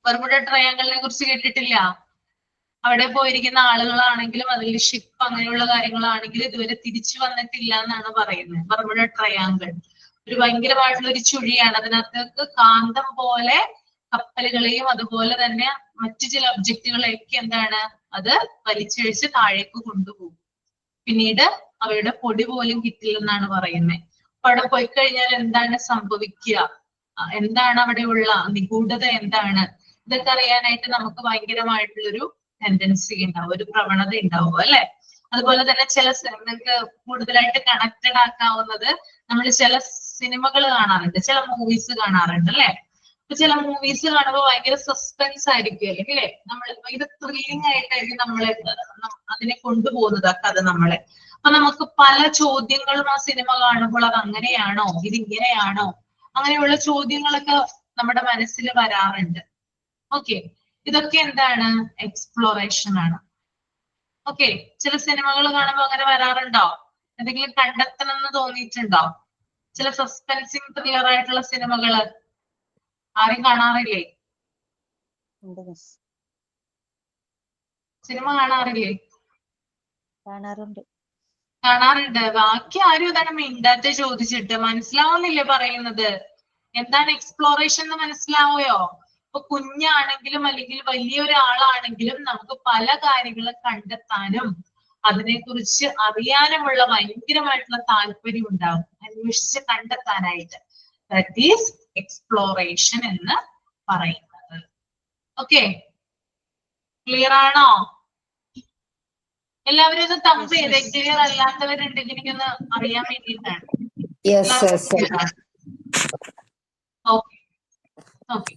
S1: ബർമുഡ ട്രയാങ്കിളിനെ കുറിച്ച് കേട്ടിട്ടില്ല. അവിടെ പോയിരിക്കുന്ന ആളുകളാണെങ്കിലും അതിൽ ഷിപ്പ് അങ്ങനെയുള്ള കാര്യങ്ങളാണെങ്കിലും ഇതുവരെ തിരിച്ചു വന്നിട്ടില്ല എന്നാണ് പറയുന്നത്. ബർമുഡ ട്രയാങ്കിൾ ഒരു ഭയങ്കരമായിട്ടുള്ള ഒരു ചുഴിയാണ്. അതിനകത്തേക്ക് കാന്തം പോലെ കപ്പലുകളെയും അതുപോലെ തന്നെ മറ്റു ചില ഒബ്ജക്റ്റുകളെയൊക്കെ എന്താണ്, അത് വലിച്ചിഴിച്ച് താഴേക്ക് കൊണ്ടുപോകും. പിന്നീട് അവയുടെ പൊടി പോലും കിട്ടില്ലെന്നാണ് പറയുന്നത്. അപ്പൊ അവിടെ പോയി കഴിഞ്ഞാൽ എന്താണ് സംഭവിക്കുക, എന്താണ് അവിടെയുള്ള നിഗൂഢത എന്താണ്, ഇതൊക്കെ അറിയാനായിട്ട് നമുക്ക് ഭയങ്കരമായിട്ടുള്ളൊരു ടെൻഡൻസി ഉണ്ടാവും, ഒരു പ്രവണത ഉണ്ടാവും അല്ലെ? അതുപോലെ തന്നെ നിങ്ങൾക്ക് കൂടുതലായിട്ട് കണക്റ്റഡ് ആക്കാവുന്നത്, നമ്മൾ ചില സിനിമകൾ കാണാറുണ്ട്, ചില മൂവീസ് കാണാറുണ്ട് അല്ലെ? അപ്പൊ ചില മൂവീസ് കാണുമ്പോൾ ഭയങ്കര സസ്പെൻസ് ആയിരിക്കും അല്ലേ? നമ്മൾ ഇത് ത്രില്ലിംഗ് ആയിട്ടായിരിക്കും അതിനെ കൊണ്ടുപോകുന്നത് ആ കഥ നമ്മളെ. അപ്പൊ നമുക്ക് പല ചോദ്യങ്ങളും ആ സിനിമ കാണുമ്പോൾ അത് അങ്ങനെയാണോ, ഇതിങ്ങനെയാണോ, അങ്ങനെയുള്ള ചോദ്യങ്ങളൊക്കെ നമ്മുടെ മനസ്സിൽ വരാറുണ്ട്. ഓക്കെ, ഇതൊക്കെ എന്താണ്, എക്സ്പ്ലോറേഷൻ ആണ്. ഓക്കെ, ചില സിനിമകൾ കാണുമ്പോൾ അങ്ങനെ വരാറുണ്ടോ? എന്തെങ്കിലും കണ്ടെത്തണം എന്ന് തോന്നിയിട്ടുണ്ടോ? ചില സസ്പെൻസിങ് ത്രില്ലർ ആയിട്ടുള്ള സിനിമകള് ആരും കാണാറില്ലേ? സിനിമ കാണാറില്ലേ? കാണാറുണ്ട്. ബാക്കി ആരും ഇതാണ് മിണ്ടാത്ത ചോദിച്ചിട്ട്. മനസ്സിലാവുന്നില്ലേ പറയുന്നത്? എന്താണ് എക്സ്പ്ലോറേഷൻ എന്ന് മനസ്സിലാവുകയോ? ഇപ്പൊ കുഞ്ഞാണെങ്കിലും അല്ലെങ്കിൽ വലിയൊരാളാണെങ്കിലും നമുക്ക് പല കാര്യങ്ങളും കണ്ടെത്താനും അതിനെക്കുറിച്ച് അറിയാനുമുള്ള ഭയങ്കരമായിട്ടുള്ള താല്പര്യം ഉണ്ടാകും, അന്വേഷിച്ച് കണ്ടെത്താനായിട്ട്. ദാറ്റ് ഈസ് എക്സ്പ്ലോറേഷൻ എന്ന് പറയുന്നത്. ഓക്കെ, ക്ലിയർ ആണോ? എല്ലാവരും ഒന്ന് തമ്പ് ചെയ്ത്, ക്ലിയർ അല്ലാത്തവരുണ്ടെങ്കിൽ എനിക്കൊന്ന് അറിയാൻ വേണ്ടിയിട്ടാണ്. Okay okay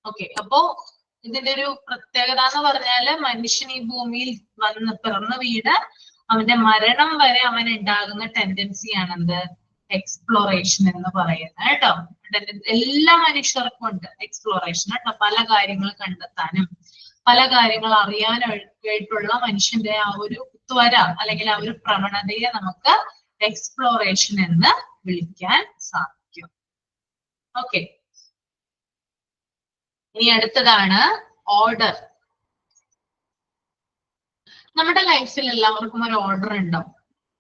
S1: okay. അപ്പോ ഇതിന്റെ ഒരു പ്രത്യേകത എന്ന് പറഞ്ഞാല് മനുഷ്യൻ ഈ ഭൂമിയിൽ വന്ന് പിറന്നു വീട് അവന്റെ മരണം വരെ അവൻ ഉണ്ടാകുന്ന ടെൻഡൻസിയാണ് എന്ത്? എക്സ്പ്ലോറേഷൻ എന്ന് പറയുന്നത് കേട്ടോ. എല്ലാ മനുഷ്യർക്കും ഉണ്ട് എക്സ്പ്ലോറേഷൻ കേട്ടോ. പല കാര്യങ്ങൾ കണ്ടെത്താനും പല കാര്യങ്ങൾ അറിയാനായിട്ടുള്ള മനുഷ്യന്റെ ആ ഒരു ത്വര അല്ലെങ്കിൽ ആ ഒരു പ്രവണതയെ നമുക്ക് എക്സ്പ്ലോറേഷൻ എന്ന് വിളിക്കാൻ സാധിക്കും. ഓക്കെ, ഇനി അടുത്തതാണ് ഓർഡർ. നമ്മുടെ ലൈഫിൽ എല്ലാവർക്കും ഒരു ഓർഡർ ഉണ്ടോ?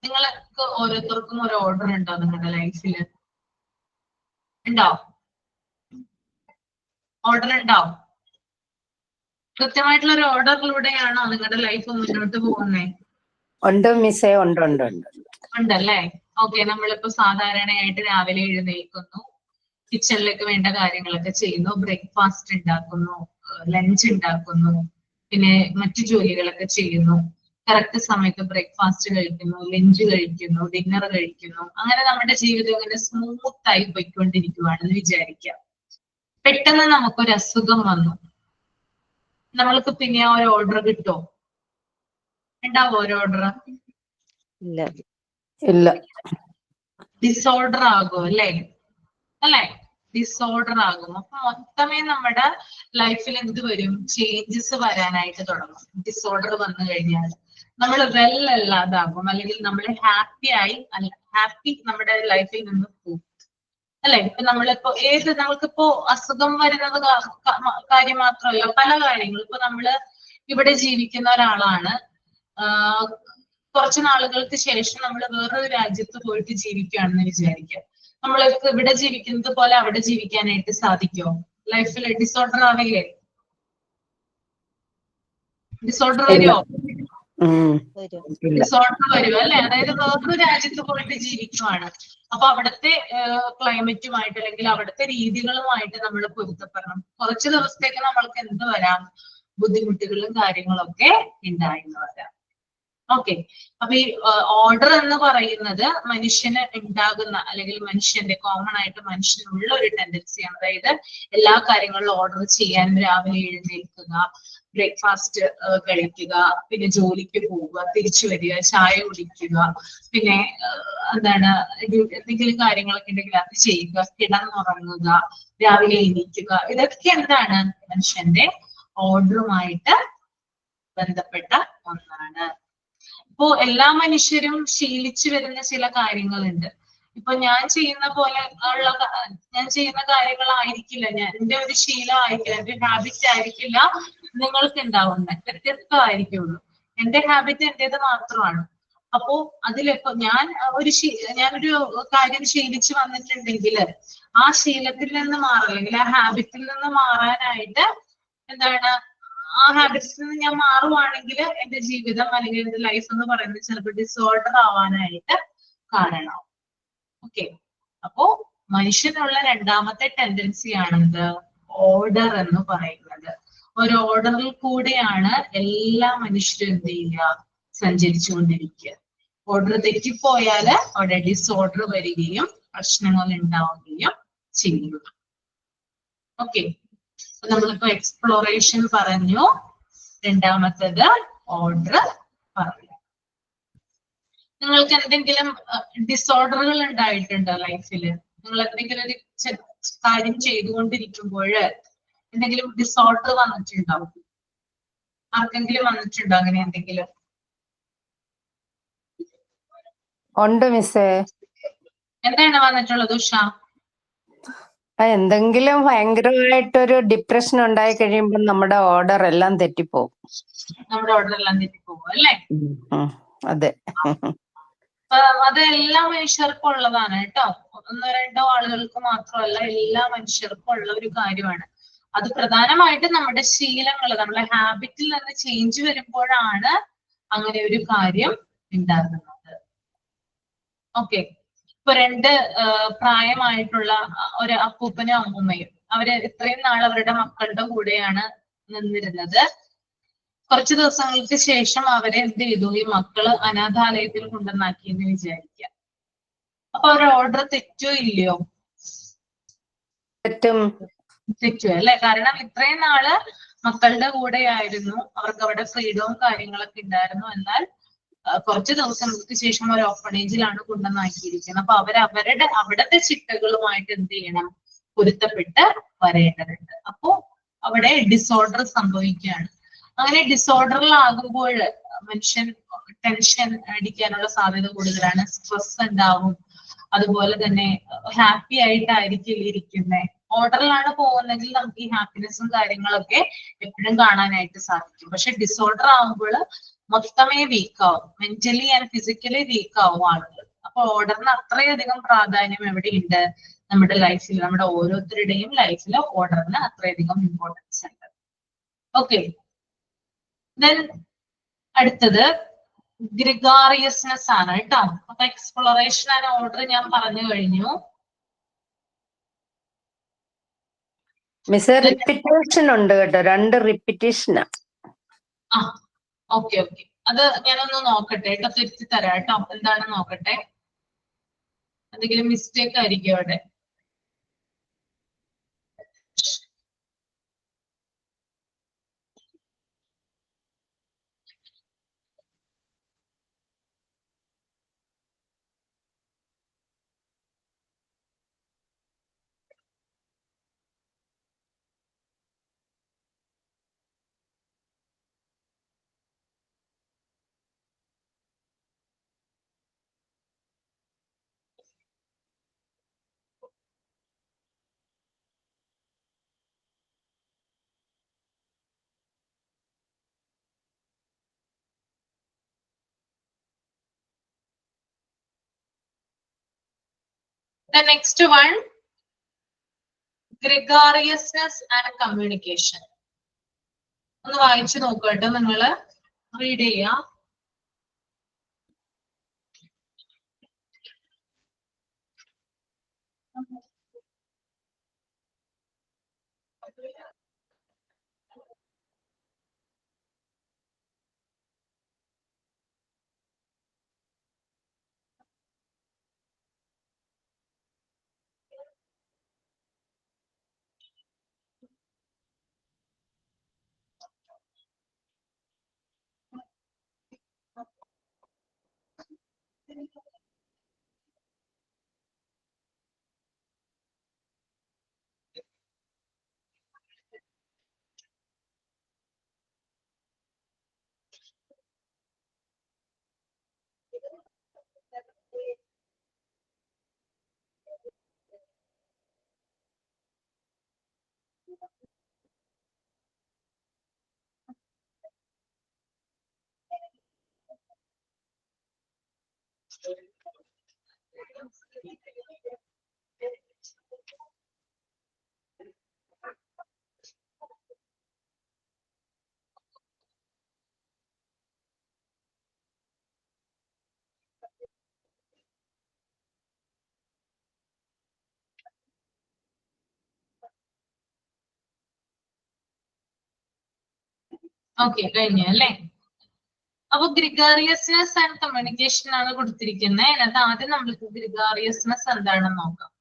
S1: നിങ്ങൾക്ക് ഓരോരുത്തർക്കും ഒരു ഓർഡർ ഉണ്ടോ നിങ്ങളുടെ ലൈഫിൽ? ഉണ്ടോ? ഓർഡർ ഉണ്ടോ? കൃത്യമായിട്ടുള്ള ഒരു ഓർഡറിലൂടെയാണോ നിങ്ങളുടെ ലൈഫ് മുന്നോട്ട് പോകുന്നത്?
S3: ഉണ്ട് മിസ്സേ, ഉണ്ട്.
S1: ഉണ്ടല്ലേ? ഓക്കെ, നമ്മളിപ്പോ സാധാരണയായിട്ട് രാവിലെ എഴുന്നേൽക്കുന്നു, കിച്ചണിലേക്ക് വേണ്ട കാര്യങ്ങളൊക്കെ ചെയ്യുന്നു, ബ്രേക്ക്ഫാസ്റ്റ് ഉണ്ടാക്കുന്നു, ലഞ്ച് ഉണ്ടാക്കുന്നു, പിന്നെ മറ്റു ജോലികളൊക്കെ ചെയ്യുന്നു, കറക്റ്റ് സമയത്ത് ബ്രേക്ക്ഫാസ്റ്റ് കഴിക്കുന്നു, ലഞ്ച് കഴിക്കുന്നു, ഡിന്നർ കഴിക്കുന്നു. അങ്ങനെ നമ്മുടെ ജീവിതം ഇങ്ങനെ സ്മൂത്ത് ആയി പോയിക്കൊണ്ടിരിക്കുവാണെന്ന് വിചാരിക്കാം. പെട്ടെന്ന് നമുക്കൊരു അസുഖം വന്നു, നമ്മൾക്ക് പിന്നെ ആ ഒരു ഓർഡർ കിട്ടുമോ? ഉണ്ടാവോ ഒരു ഓർഡർ?
S3: ഇല്ല.
S1: ഡിസോർഡർ ആകും അല്ലേ? ഡിസോർഡർ ആകും. അപ്പൊ മൊത്തമേ നമ്മുടെ ലൈഫിൽ എന്ത് വരും? ചേഞ്ചസ് വരാനായിട്ട് തുടങ്ങും. ഡിസോർഡർ വന്നു കഴിഞ്ഞാൽ നമ്മൾ വെൽ അല്ലാതാകും, അല്ലെങ്കിൽ നമ്മൾ ഹാപ്പി നമ്മുടെ ലൈഫിൽ നിന്ന് പോകും അല്ലെ? ഇപ്പൊ നമ്മളിപ്പോ നമുക്കിപ്പോ അസുഖം വരുന്നത് കാര്യം മാത്രമല്ല, പല കാര്യങ്ങളും. ഇപ്പൊ നമ്മള് ഇവിടെ ജീവിക്കുന്ന ഒരാളാണ്, കുറച്ചു നാളുകൾക്ക് ശേഷം നമ്മൾ വേറൊരു രാജ്യത്ത് പോയിട്ട് ജീവിക്കുകയാണെന്ന് വിചാരിക്കുക. നമ്മൾക്ക് ഇവിടെ ജീവിക്കുന്നത് പോലെ അവിടെ ജീവിക്കാനായിട്ട് സാധിക്കുമോ? ലൈഫിൽ ഡിസോർഡർ ആവില്ലേ? ഡിസോർഡർ വരുമോ? ഡിസോർഡർ വരുമോ അല്ലെ? അതായത് വേറൊരു രാജ്യത്ത് പോയിട്ട് ജീവിക്കുവാണ്. അപ്പൊ അവിടുത്തെ ക്ലൈമറ്റുമായിട്ട് അല്ലെങ്കിൽ അവിടുത്തെ രീതികളുമായിട്ട് നമ്മൾ പൊരുത്തപ്പെടണം. കുറച്ചു ദിവസത്തേക്ക് നമ്മൾക്ക് എന്ത് വരാം? ബുദ്ധിമുട്ടുകളും കാര്യങ്ങളൊക്കെ ഉണ്ടായിരുന്നു വരാം. ഓക്കെ, അപ്പൊ ഈ ഓർഡർ എന്ന് പറയുന്നത് മനുഷ്യന് ഉണ്ടാകുന്ന അല്ലെങ്കിൽ മനുഷ്യന്റെ കോമൺ ആയിട്ട് മനുഷ്യനുള്ള ഒരു ടെൻഡൻസിയാണ്. അതായത് എല്ലാ കാര്യങ്ങളിലും ഓർഡർ ചെയ്യാൻ, രാവിലെ എഴുന്നേൽക്കുക, ബ്രേക്ക്ഫാസ്റ്റ് കഴിക്കുക, പിന്നെ ജോലിക്ക് പോവുക, തിരിച്ചു വരിക, ചായ കുടിക്കുക, പിന്നെ എന്തെങ്കിലും കാര്യങ്ങളൊക്കെ ഉണ്ടെങ്കിൽ അത് ചെയ്യുക, കിടന്നുറങ്ങുക, രാവിലെ എണീക്കുക. ഇതൊക്കെ എന്താണ്? മനുഷ്യന്റെ ഓർഡറുമായിട്ട് ബന്ധപ്പെട്ട ഒന്നാണ്. ഇപ്പോ എല്ലാ മനുഷ്യരും ശീലിച്ചു വരുന്ന ചില കാര്യങ്ങളുണ്ട്. ഇപ്പൊ ഞാൻ ചെയ്യുന്ന കാര്യങ്ങളായിരിക്കില്ല, എന്റെ ഒരു ശീലമായിരിക്കില്ല, എന്റെ ഹാബിറ്റ് ആയിരിക്കില്ല നിങ്ങൾക്ക് ഉണ്ടാവുന്നത്, വ്യത്യസ്തമായിരിക്കുള്ളൂ. എന്റെ ഹാബിറ്റ് എന്റേത് മാത്രമാണ്. അപ്പോ അതിലിപ്പോ ഞാനൊരു കാര്യം ശീലിച്ചു വന്നിട്ടുണ്ടെങ്കിൽ ആ ശീലത്തിൽ നിന്ന് മാറാൻ അല്ലെങ്കിൽ ആ ഹാബിറ്റിൽ നിന്ന് മാറാനായിട്ട് ആ ഹാബിറ്റ്സിൽ നിന്ന് ഞാൻ മാറുവാണെങ്കിൽ എന്റെ ജീവിതം അല്ലെങ്കിൽ എന്റെ ലൈഫ് എന്ന് പറയുന്നത് ചിലപ്പോൾ ഡിസോർഡർ ആവാനായിട്ട് കാരണം. ഓക്കെ, അപ്പോ മനുഷ്യനുള്ള രണ്ടാമത്തെ ടെൻഡൻസിയാണെന്ത്? ഓർഡർ എന്ന് പറയുന്നത്. ഒരു ഓർഡറിൽ കൂടെയാണ് എല്ലാ മനുഷ്യരും എന്ത് ചെയ്യുക? സഞ്ചരിച്ചുകൊണ്ടിരിക്കുക. ഓർഡർ തെറ്റിപ്പോയാൽ അവിടെ ഡിസോർഡർ വരികയും പ്രശ്നങ്ങൾ ഉണ്ടാവുകയും ചെയ്യുക. ഓക്കെ, നമ്മളിപ്പോ എക്സ്പ്ലോറേഷൻ പറഞ്ഞു, രണ്ടാമത്തത് ഓർഡർ പറഞ്ഞു. നിങ്ങൾക്ക് എന്തെങ്കിലും ഡിസോർഡറുകൾ ഉണ്ടായിട്ടുണ്ടോ ലൈഫിൽ? നിങ്ങൾ എന്തെങ്കിലും ഒരു കാര്യം ചെയ്തുകൊണ്ടിരിക്കുമ്പോൾ എന്തെങ്കിലും ഡിസോർഡർ വന്നിട്ടുണ്ടോ? ആർക്കെങ്കിലും വന്നിട്ടുണ്ടോ അങ്ങനെ എന്തെങ്കിലും?
S3: ഉണ്ട് മിസ്സേ.
S1: എന്താണ് വന്നിട്ടുള്ളത് ഉഷ?
S3: എന്തെങ്കിലും ഭയങ്കരമായിട്ടൊരു ഡിപ്രഷൻ ഉണ്ടായി കഴിയുമ്പോൾ നമ്മുടെ ഓർഡർ എല്ലാം തെറ്റിപ്പോവും.
S1: നമ്മുടെ ഓർഡർ എല്ലാം തെറ്റിപ്പോവും അല്ലേ?
S3: അതെ,
S1: അത് എല്ലാ മനുഷ്യർക്കും ഉള്ളതാണ് കേട്ടോ. ഒന്നോ രണ്ടോ ആളുകൾക്ക് മാത്രമല്ല, എല്ലാ മനുഷ്യർക്കും ഉള്ള ഒരു കാര്യമാണ്. അത് പ്രധാനമായിട്ടും നമ്മുടെ ശീലങ്ങൾ, നമ്മുടെ ഹാബിറ്റിൽ നിന്ന് ചേഞ്ച് വരുമ്പോഴാണ് അങ്ങനെ ഒരു കാര്യം ഉണ്ടാകുന്നത്. ഓക്കെ, ഇപ്പൊ രണ്ട് പ്രായമായിട്ടുള്ള ഒരു അപ്പൂപ്പനും അമ്മൂമ്മയും അവര് ഇത്രയും നാൾ അവരുടെ മക്കളുടെ കൂടെയാണ് നിന്നിരുന്നത്. കുറച്ച് ദിവസങ്ങൾക്ക് ശേഷം അവരെ എന്ത് ചെയ്തു, ഈ മക്കള് അനാഥാലയത്തിൽ കൊണ്ടുവന്നാക്കി എന്ന് വിചാരിക്കുക. അപ്പൊ അവരുടെ ഓർഡർ തെറ്റോ ഇല്ലയോ? തെറ്റോ അല്ലെ? കാരണം ഇത്രയും നാള് മക്കളുടെ കൂടെയായിരുന്നു, അവർക്ക് അവിടെ ഫ്രീഡവും കാര്യങ്ങളൊക്കെ ഉണ്ടായിരുന്നു. എന്നാൽ കുറച്ച് ദിവസങ്ങൾക്ക് ശേഷം അവർ ഓർഫണേജിലാണ് കൊണ്ടുവന്നാക്കിയിരിക്കുന്നത്. അപ്പൊ അവരുടെ അവിടുത്തെ ചിട്ടകളുമായിട്ട് എന്ത് ചെയ്യണം, പൊരുത്തപ്പെട്ട് വരേണ്ടതുണ്ട്. അപ്പോ അവിടെ ഡിസോർഡർ സംഭവിക്കുകയാണ്. അങ്ങനെ ഡിസോർഡറിലാകുമ്പോൾ മനുഷ്യൻ ടെൻഷൻ അടിക്കാനുള്ള സാധ്യത കൂടുതലാണ്, സ്ട്രെസ് ഉണ്ടാവും. അതുപോലെ തന്നെ ഹാപ്പി ആയിട്ടായിരിക്കില്ല ഇരിക്കുന്നത്. ഓർഡറിലാണ് പോകുന്നതെങ്കിൽ നമുക്ക് ഈ ഹാപ്പിനെസ്സും കാര്യങ്ങളൊക്കെ എപ്പോഴും കാണാനായിട്ട് സാധിക്കും. പക്ഷെ ഡിസോർഡർ ആകുമ്പോൾ മൊത്തമേ വീക്കാവും, മെന്റലി ആൻഡ് ഫിസിക്കലി വീക്കാവും ആളുകൾ. അപ്പൊ ഓർഡറിന് അത്രയധികം പ്രാധാന്യം എവിടെയുണ്ട് നമ്മുടെ ലൈഫിൽ, നമ്മുടെ ഓരോരുത്തരുടെയും ലൈഫിൽ ഓർഡറിന് അത്രയധികം ഇമ്പോർട്ടൻസ് ഉണ്ട്. ഓക്കെ, ദെൻ അടുത്തത് ഗ്രിഗാറിയസ്നെസ് ആണ് കേട്ടോ. അപ്പൊ എക്സ്പ്ലോറേഷൻ ആൻഡ് ഓർഡർ ഞാൻ പറഞ്ഞു കഴിഞ്ഞു.
S3: മിസ് റിപ്പിറ്റേഷൻ ഉണ്ട് കേട്ടോ, 2 റിപ്പിറ്റേഷനാ.
S1: ആ ഓക്കെ ഓക്കെ, അത് ഞാനൊന്ന് നോക്കട്ടെ കേട്ടോ, തിരുത്തി തരാം കേട്ടോ. എന്താണെന്ന് നോക്കട്ടെ, എന്തെങ്കിലും മിസ്റ്റേക്ക് ആയിരിക്കും അവിടെ. The next one, gregariousness and communication. ഒന്ന് വായിച്ചു നോക്കട്ടെ, നിങ്ങള് റീഡ് ചെയ്യാം. ഓക്കെ, കഴിഞ്ഞു അല്ലേ? അപ്പൊ ഗ്രിഗാറിയസ്നെസ് ആൻഡ് കമ്മ്യൂണിക്കേഷൻ ആണ് കൊടുത്തിരിക്കുന്നത്. അതിനകത്ത് ആദ്യം നമ്മൾക്ക് ഗ്രിഗാറിയസ്നെസ് എന്താണെന്ന് നോക്കാം.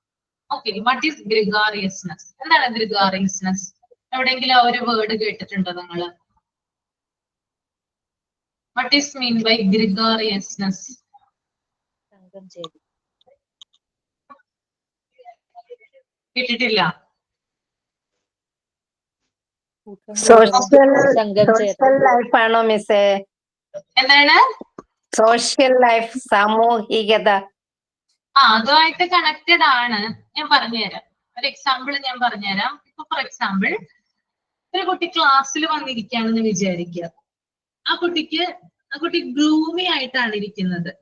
S1: Okay, what is gregariousness? എന്താണ് ഗ്രിഗാറിയസ്നെസ്? എവിടെയെങ്കിലും ആ ഒരു വേർഡ് കേട്ടിട്ടുണ്ടോ നിങ്ങള്? What is mean by gregariousness? കേട്ടിട്ടില്ല?
S3: സോഷ്യൽ ലൈഫ് ആണോ മിസ്സേ?
S1: എന്താണ്?
S3: സോഷ്യൽ ലൈഫ്, സാമൂഹികത.
S1: അതുമായിട്ട് കണക്റ്റഡ് ആണ്. ഞാൻ പറഞ്ഞുതരാം, ഒരു എക്സാമ്പിൾ ഞാൻ പറഞ്ഞുതരാം. ഇപ്പൊ ഫോർ എക്സാമ്പിൾ, ഒരു കുട്ടി ക്ലാസ്സിൽ വന്നിരിക്കുകയാണെന്ന് വിചാരിക്കുക. ആ കുട്ടി ഗ്ലൂമി ആയിട്ടാണ് ഇരിക്കുന്നത്.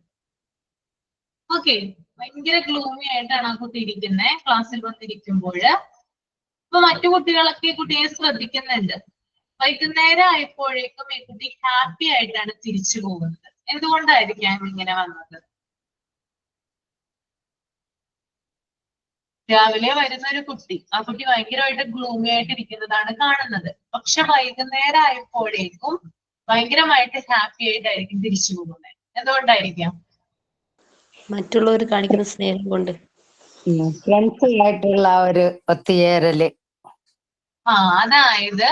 S1: ഓക്കെ, ഭയങ്കര ഗ്ലൂമി ആയിട്ടാണ് ആ കുട്ടി ഇരിക്കുന്നത് ക്ലാസ്സിൽ വന്നിരിക്കുമ്പോൾ. അപ്പൊ മറ്റു കുട്ടികളൊക്കെ ഈ കുട്ടിയെ ശ്രദ്ധിക്കുന്നുണ്ട്. വൈകുന്നേരം ആയപ്പോഴേക്കും ഈ കുട്ടി ഹാപ്പി ആയിട്ടാണ് തിരിച്ചു പോകുന്നത്. എന്തുകൊണ്ടായിരിക്കാം ഇങ്ങനെ വന്നത്? രാവിലെ വരുന്ന ഒരു കുട്ടി, ആ കുട്ടി ഭയങ്കരമായിട്ട് ഗ്ലൂമി ആയിട്ട് ഇരിക്കുന്നതാണ് കാണുന്നത്. പക്ഷെ വൈകുന്നേരം ആയപ്പോഴേക്കും ഭയങ്കരമായിട്ട് ഹാപ്പി ആയിട്ടായിരിക്കും തിരിച്ചു പോകുന്നത്. എന്തുകൊണ്ടായിരിക്കാം?
S2: മറ്റുള്ളവർ കാണിക്കുന്ന സ്നേഹം കൊണ്ട്.
S3: ഫ്രണ്ട്സുമായിട്ടുള്ള ഒരു ഒത്തുചേരല്.
S1: അതായത്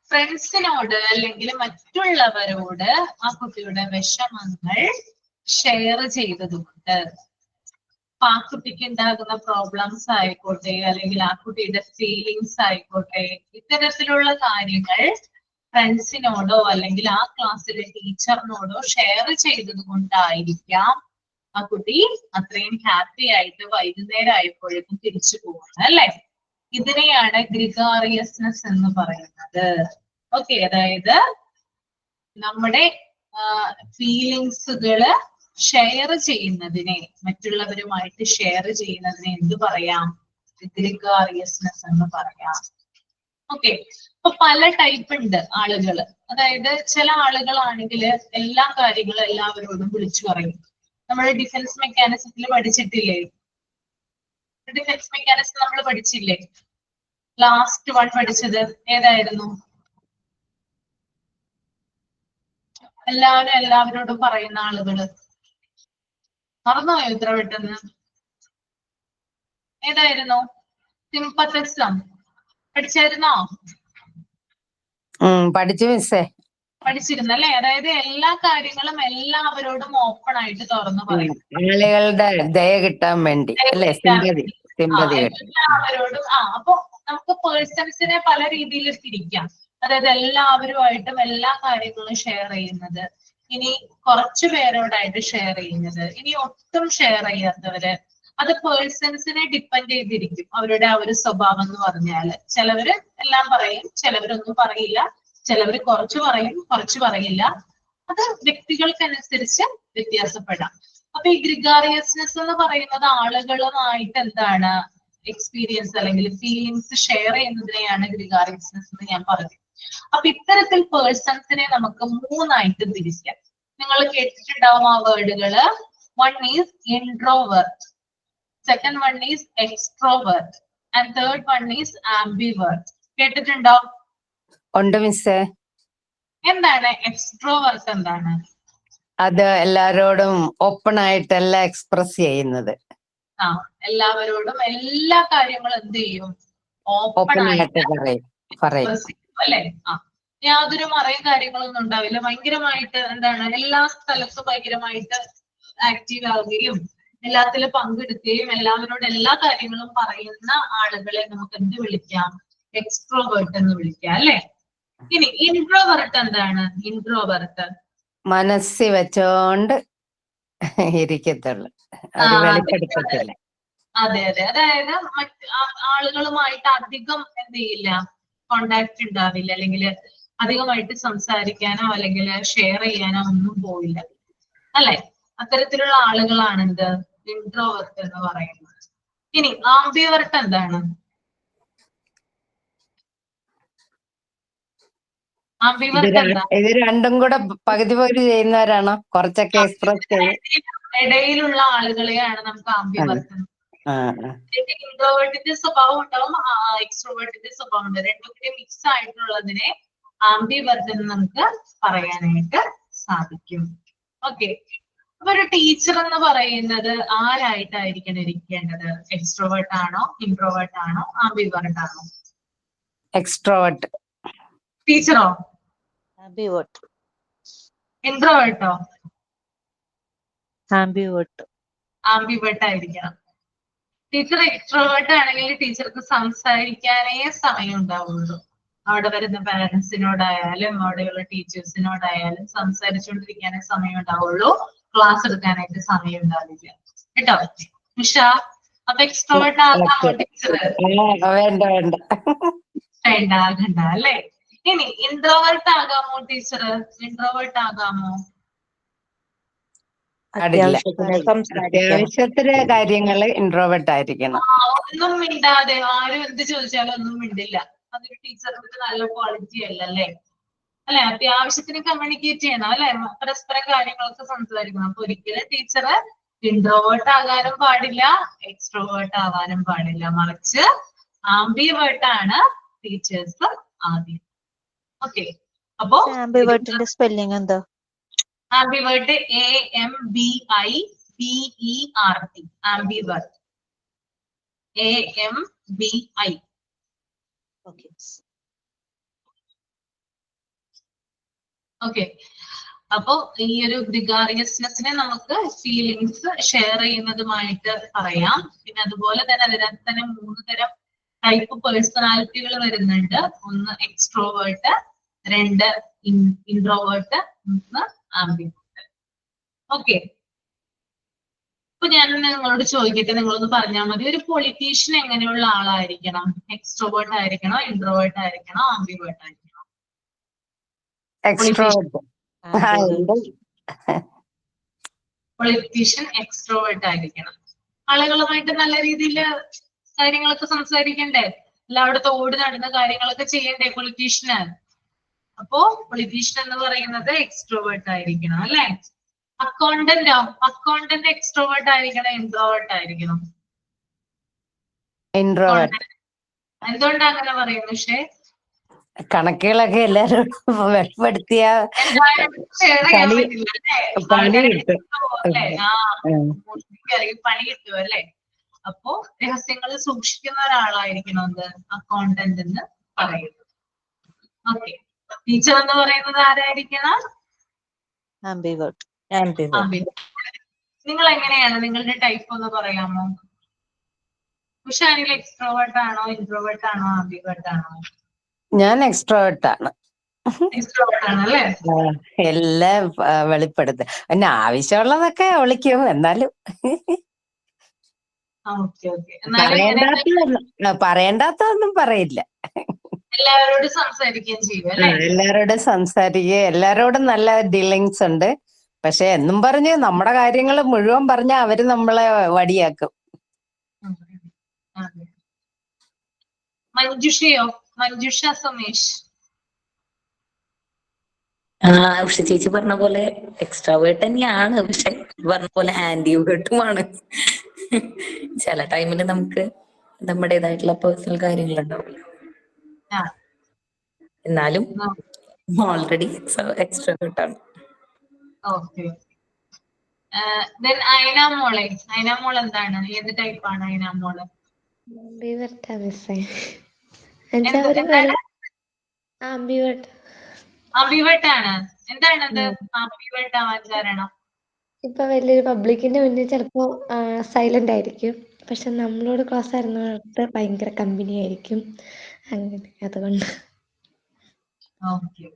S1: ഫ്രണ്ട്സിനോട് അല്ലെങ്കിൽ മറ്റുള്ളവരോട് ആ കുട്ടിയുടെ വിഷമങ്ങൾ ഷെയർ ചെയ്തതുകൊണ്ട് ആ കുട്ടിക്ക് ഉണ്ടാകുന്ന പ്രോബ്ലംസ് ആയിക്കോട്ടെ, അല്ലെങ്കിൽ ആ കുട്ടിയുടെ ഫീലിങ്സ് ആയിക്കോട്ടെ, ഇത്തരത്തിലുള്ള കാര്യങ്ങൾ ഫ്രണ്ട്സിനോടോ അല്ലെങ്കിൽ ആ ക്ലാസ്സിലെ ടീച്ചറിനോടോ ഷെയർ ചെയ്തത് കൊണ്ടായിരിക്കാം ആ കുട്ടി അത്രയും ഹാപ്പി ആയിട്ട് വൈകുന്നേരം ആയപ്പോഴേക്കും തിരിച്ചു പോകുന്നത്, അല്ലെ? ഇതിനെയാണ് ഗ്രിഗാറിയസ്നെസ് എന്ന് പറയുന്നത്. ഓക്കെ, അതായത് നമ്മുടെ ഫീലിങ്സുകള് ഷെയർ ചെയ്യുന്നതിനെ, മറ്റുള്ളവരുമായിട്ട് ഷെയർ ചെയ്യുന്നതിനെ എന്ത് പറയാം? ഗ്രിഗാറിയസ്നെസ് എന്ന് പറയാം. ഓക്കെ, അപ്പൊ പല ടൈപ്പ് ഉണ്ട് ആളുകള്. അതായത് ചില ആളുകളാണെങ്കിൽ എല്ലാ കാര്യങ്ങളും എല്ലാവരോടും വിളിച്ചു പറയും. നമ്മൾ ഡിഫൻസ് മെക്കാനിസത്തിൽ പഠിച്ചിട്ടില്ലേ? ഡിഫൻസ് മെക്കാനിസം നമ്മൾ പഠിച്ചില്ലേ? ലാസ്റ്റ് വൺ പഠിച്ചത് ഏതായിരുന്നു? എല്ലാവരോടും പറയുന്ന ആളുകള് മറന്നുപോയോ ഇത്ര പെട്ടെന്ന്? ഏതായിരുന്നു? സിംപത്തിസം പഠിച്ചായിരുന്നോ?
S3: പഠിച്ചു മിസ്സേ.
S1: പഠിച്ചിരുന്നല്ലേ? അതായത് എല്ലാ കാര്യങ്ങളും എല്ലാവരോടും ഓപ്പൺ ആയിട്ട് തുറന്നു പറയും.
S3: ആളുകളുടെ ദയ കിട്ടാൻ വേണ്ടി അല്ലെ? സിമ്പതി
S1: എല്ലാവരോടും. അപ്പൊ നമുക്ക് പേഴ്സൺസിനെ പല രീതിയിൽ തിരിക്കാം. അതായത് എല്ലാവരുമായിട്ടും എല്ലാ കാര്യങ്ങളും ഷെയർ ചെയ്യുന്നത്, ഇനി കുറച്ചു പേരോടായിട്ട് ഷെയർ ചെയ്യുന്നത്, ഇനി ഒട്ടും ഷെയർ ചെയ്യാത്തവര്. അത് പേഴ്സൺസിനെ ഡിപ്പെൻഡ് ചെയ്തിരിക്കും അവരുടെ ആ ഒരു സ്വഭാവം എന്ന് പറഞ്ഞാല്. ചിലവര് എല്ലാം പറയും, ചിലവരൊന്നും പറയില്ല, ചിലവര് കുറച്ച് പറയും, കുറച്ച് പറയില്ല. അത് വ്യക്തികൾക്കനുസരിച്ച് വ്യത്യാസപ്പെടാം. അപ്പൊ ഈ ഗ്രിഗാറിയസ്നെസ് എന്ന് പറയുന്നത് ആളുകളുമായിട്ട് എന്താണ് എക്സ്പീരിയൻസ് അല്ലെങ്കിൽ ഫീലിങ്സ് ഷെയർ ചെയ്യുന്നതിനെയാണ് ഗ്രിഗാറിയസ്നെസ് എന്ന് ഞാൻ പറഞ്ഞു. അപ്പൊ ഇത്തരത്തിൽ പേഴ്സൺസിനെ നമുക്ക് മൂന്നായിട്ട് തിരിക്കാം. നിങ്ങൾ കേട്ടിട്ടുണ്ടാവും ആ വേർഡുകള്. One is introvert, second one is extrovert, and third one is ambivert. കേട്ടിട്ടുണ്ടോ?
S3: ഉണ്ട് മിസ്സേ.
S1: എന്താണ് എക്സ്ട്രോവേർട്ട്? എന്താണ്
S3: അത്? എല്ലാരോടും ഓപ്പൺ ആയിട്ടെല്ലാം എക്സ്പ്രസ് ചെയ്യുന്നത്.
S1: എല്ലാവരോടും എല്ലാ കാര്യങ്ങളും എന്ത് ചെയ്യും? ഓപ്പൺ ആയിട്ട്
S3: പറയും
S1: അല്ലെ? യാതൊരു മറയും കാര്യങ്ങളൊന്നും ഉണ്ടാവില്ല. ഭയങ്കരമായിട്ട് എന്താണ് എല്ലാ സ്ഥലത്തും ഭയങ്കരമായിട്ട് ആക്റ്റീവ് ആവുകയും എല്ലാത്തിലും പങ്കെടുക്കുകയും എല്ലാവരോടും എല്ലാ കാര്യങ്ങളും പറയുന്ന ആളുകളെ നമുക്ക് എന്ത് വിളിക്കാം? എക്സ്ട്രോവേർട്ട് എന്ന് വിളിക്കാം, അല്ലെ? ഇനി ഇൻട്രോവേർട്ട് എന്താണ്? ഇൻട്രോവേർട്ട്
S3: മനസ്സിൽ വെച്ചോണ്ട് ഇരിക്കത്തുള്ളു, വെളിപ്പെടുത്തത്തില്ല.
S1: അതെ അതെ, അതായത് ആളുകളുമായിട്ട് അധികം എന്ത് ചെയ്യില്ല, കോണ്ടാക്ട് ഉണ്ടാവില്ല, അല്ലെങ്കിൽ അധികമായിട്ട് സംസാരിക്കാനോ അല്ലെങ്കിൽ ഷെയർ ചെയ്യാനോ ഒന്നും പോയില്ല, അല്ലെ? അത്തരത്തിലുള്ള ആളുകളാണ് എന്ത്? ഇൻട്രോവേർട്ട് എന്ന് പറയുന്നത്. ഇനി ആംബിവേർട്ട് എന്താണ്?
S3: ഇത് രണ്ടും കൂടെ പകുതി പകുതി ചെയ്യുന്നവരാണോ? കുറച്ചൊക്കെ എക്സ്പ്രസ് ചെയ്യും.
S1: ഇടയിലുള്ള ആളുകളെയാണ് നമുക്ക് ആംബിവേർട്ട്. ഇൻട്രോവേർട്ടിന്റെ സ്വഭാവം ഉണ്ടാവും, എക്സ്ട്രോവേർട്ടിന്റെ സ്വഭാവം ഉണ്ട്. രണ്ടും കൂടി മിക്സ് ആയിട്ടുള്ളതിനെ ആംബിവേർട്ട് എന്ന് നമുക്ക് പറയാനായിട്ട് സാധിക്കും. ഓക്കെ, അപ്പൊ ഒരു ടീച്ചർ എന്ന് പറയുന്നത് ആരായിട്ടായിരിക്കണം ഇരിക്കേണ്ടത്? എക്സ്ട്രോവേർട്ട് ആണോ, ഇൻട്രോവേർട്ട് ആണോ, ആംബിവേർട്ട് ആണോ?
S3: എക്സ്ട്രോവേർട്ട്.
S1: ടീച്ചറോ?
S5: ആംബിവേർട്ട്.
S1: ഇൻട്രോവേർട്ടോ?
S5: ആംബിവേർട്ട്.
S1: ആംബിവേർട്ട് ആയിരിക്കണം. ടീച്ചർ എക്സ്ട്രോവേർട്ട് ആണെങ്കിൽ ടീച്ചർക്ക് സംസാരിക്കാനേ സമയം ഉണ്ടാവുള്ളൂ. അവിടെ വരുന്ന പാരന്റ്സിനോടായാലും അവിടെയുള്ള ടീച്ചേഴ്സിനോടായാലും സംസാരിച്ചുകൊണ്ടിരിക്കാനേ സമയം ഉണ്ടാവുള്ളൂ. ക്ലാസ് എടുക്കാനായിട്ട് സമയം ഉണ്ടാവില്ല, കേട്ടോ നിഷ? അപ്പൊ എക്സ്ട്രോവേർട്ട് ആകാമോ ടീച്ചർ? വേണ്ട, ആകണ്ട, അല്ലെ? ഇനി ഇൻട്രോവേർട്ട് ആകാമോ ടീച്ചർ? ഇൻട്രോവേർട്ട് ആകാമോ?
S3: പാടില്ല.
S5: അത്യാവശ്യത്തിന് സംസാരിക്കണം.
S3: അത്യാവശ്യത്തിന് കാര്യങ്ങള് ഇൻട്രോവേർട്ട് ആയിരിക്കണം.
S1: ഒന്നും മിണ്ടാതെ ആരും എന്ത് ചോദിച്ചാലും ഒന്നും മിണ്ടില്ല. അതൊരു ടീച്ചറിന്റെ നല്ല ക്വാളിറ്റി അല്ലല്ലേ? അല്ലെ? അത്യാവശ്യത്തിന് കമ്മ്യൂണിക്കേറ്റ് ചെയ്യണം അല്ലെ? പരസ്പരം കാര്യങ്ങളൊക്കെ സംസാരിക്കണം. അപ്പൊ ഒരിക്കലും ടീച്ചറ് ഇൻട്രോവേർട്ട് ആകാനും പാടില്ല, എക്സ്ട്രോവേർട്ട് ആവാനും പാടില്ല. മറിച്ച് ആംബിവേർട്ട് ആണ് ടീച്ചേഴ്സ് ആദ്യം. ഓക്കെ, അപ്പോ
S5: ആംബിവേർട്ടിന്റെ സ്പെല്ലിംഗ് എന്താ?
S1: Ambivert AMBIVERT, ambivert AMBI.
S5: Okay.
S1: Okay, അപ്പോ ഈ ഒരു ഗ്രിഗാറിയസ്നെസ്സിനെ നമുക്ക് ഫീലിങ്സ് ഷെയർ ചെയ്യുന്നതുമായിട്ട് പറയാം. പിന്നെ അതുപോലെ തന്നെ അതിനകത്ത് തന്നെ 3 തരം ടൈപ്പ് പേഴ്സണാലിറ്റികൾ വരുന്നുണ്ട്. ഒന്ന് എക്സ്ട്രോവേർട്ട്, 2 ഇൻട്രോവേർട്ട്, 3 ആംബിവേർട്ട്. ഓക്കെ, ഇപ്പൊ ഞാൻ നിങ്ങളോട് ചോദിക്കട്ടെ, നിങ്ങളൊന്ന് പറഞ്ഞാൽ മതി. ഒരു പൊളിറ്റീഷ്യൻ എങ്ങനെയുള്ള ആളായിരിക്കണം? എക്സ്ട്രോവേർട്ട് ആയിരിക്കണോ, ഇൻട്രോവേർട്ട് ആയിരിക്കണോ, ആംബിവേർട്ട് ആയിരിക്കണോ?
S3: എക്സ്ട്രോവേർട്ട്.
S1: പൊളിറ്റീഷ്യൻ എക്സ്ട്രോവേർട്ട് ആയിരിക്കണം. ആളുകളുമായിട്ട് നല്ല രീതിയിൽ കാര്യങ്ങളൊക്കെ സംസാരിക്കണ്ടേ? എല്ലായിടത്തും ഓടി നടന്ന കാര്യങ്ങളൊക്കെ ചെയ്യണ്ടേ പൊളിറ്റീഷ്യന്? അപ്പോ പൊളിറ്റീഷ്യൻ എന്ന് പറയുന്നത് എക്സ്ട്രോവേർട്ട് ആയിരിക്കണം അല്ലെ? അക്കൗണ്ടന്റോ? അക്കൗണ്ടന്റ് എക്സ്ട്രോവേർട്ട് ആയിരിക്കണം, ഇൻട്രോവേർട്ട് ആയിരിക്കണം?
S3: ഇൻട്രോവേർട്ട്.
S1: എന്തുകൊണ്ടാ അങ്ങനെ പറയുന്നു? പക്ഷേ
S3: കണക്കുകളൊക്കെ എല്ലാരോടും വെളിപ്പെടുത്തിയ
S1: എന്തായാലും ഷെയർ ചെയ്യാൻ
S3: പണി
S1: പറ്റില്ല അല്ലേ?
S3: പണി
S1: ആൾക്കാരെ
S3: കിട്ടും.
S1: അല്ലേ? പണി കിട്ടും അല്ലേ? അപ്പോ രഹസ്യങ്ങൾ സൂക്ഷിക്കുന്ന ഒരാളായിരിക്കണം എന്ത് അക്കൗണ്ടന്റ് എന്ന് പറയുന്നത്. ഓക്കെ, ടീച്ചർ എന്ന് പറയുന്നത് ആരായിരിക്കണം?
S5: ആംബിവേർട്ട്.
S1: നിങ്ങൾ എങ്ങനെയാണ് നിങ്ങളുടെ ടൈപ്പ് ഒന്ന് പറയാമോ? ഉഷാനിൽ എക്സ്ട്രോവേർട്ട് ആണോ, ഇൻട്രോവേർട്ട് ആണോ, ആംബിവേർട്ട് ആണോ?
S3: ഞാൻ എക്സ്ട്രോവേർട്ട് ആണ്.
S1: എക്സ്ട്രോവേർട്ട് ആണ് അല്ലേ?
S3: എല്ലാം വെളിപ്പെടുത്തും. പിന്നെ ആവശ്യമുള്ളതൊക്കെ വിളിക്കും. എന്നാലും
S1: ഓക്കെ ഓക്കെ. എന്നാലും
S3: പറയണ്ടാത്തൊന്നും പറയില്ല.
S1: എല്ലാവരോടും സംസാരിക്കുകയും ചെയ്യും അല്ലേ?
S3: എല്ലാരോടും സംസാരിക്കുക, എല്ലാരോടും നല്ല ഡീലിങ്സ് ഉണ്ട്. പക്ഷെ എന്നും പറഞ്ഞ് നമ്മുടെ കാര്യങ്ങൾ മുഴുവൻ പറഞ്ഞ അവര് നമ്മളെ വടിയാക്കും.
S1: മഞ്ജുഷയോ? മഞ്ജുഷ സുമേഷ്.
S4: ഉഷ ചേച്ചി പറഞ്ഞ പോലെ എക്സ്ട്രാവേർട്ട് തന്നെയാണ്, പക്ഷെ പറഞ്ഞ പോലെ ആന്റിവേർട്ടുമാണ്. ചില ടൈമില് നമുക്ക് നമ്മുടേതായിട്ടുള്ള പേഴ്സണൽ കാര്യങ്ങളുണ്ടാവില്ല. എന്നാലും ഓൾറെഡി എക്സ്ട്രാവേർട്ടാണ്.
S1: ഓക്കെ. അയന മോളെ, അയന മോൾ എന്താണ്? ഏത് ടൈപ്പാണ് അയന മോള്? ആംബിവേർട്ട് ആണ്. എന്താണത് ആംബിവേർട്ട് ആവാൻ കാരണം?
S6: ഇപ്പൊ വലിയൊരു പബ്ലിക്കിന്റെ മുന്നിൽ ചിലപ്പോ സൈലന്റ് ആയിരിക്കും, പക്ഷെ നമ്മളോട് ക്ലോസ് ആയിരുന്നിടത്ത് ഭയങ്കര കമ്പനി ആയിരിക്കും. അങ്ങനെ അതുകൊണ്ട്.
S1: ഓക്കെ.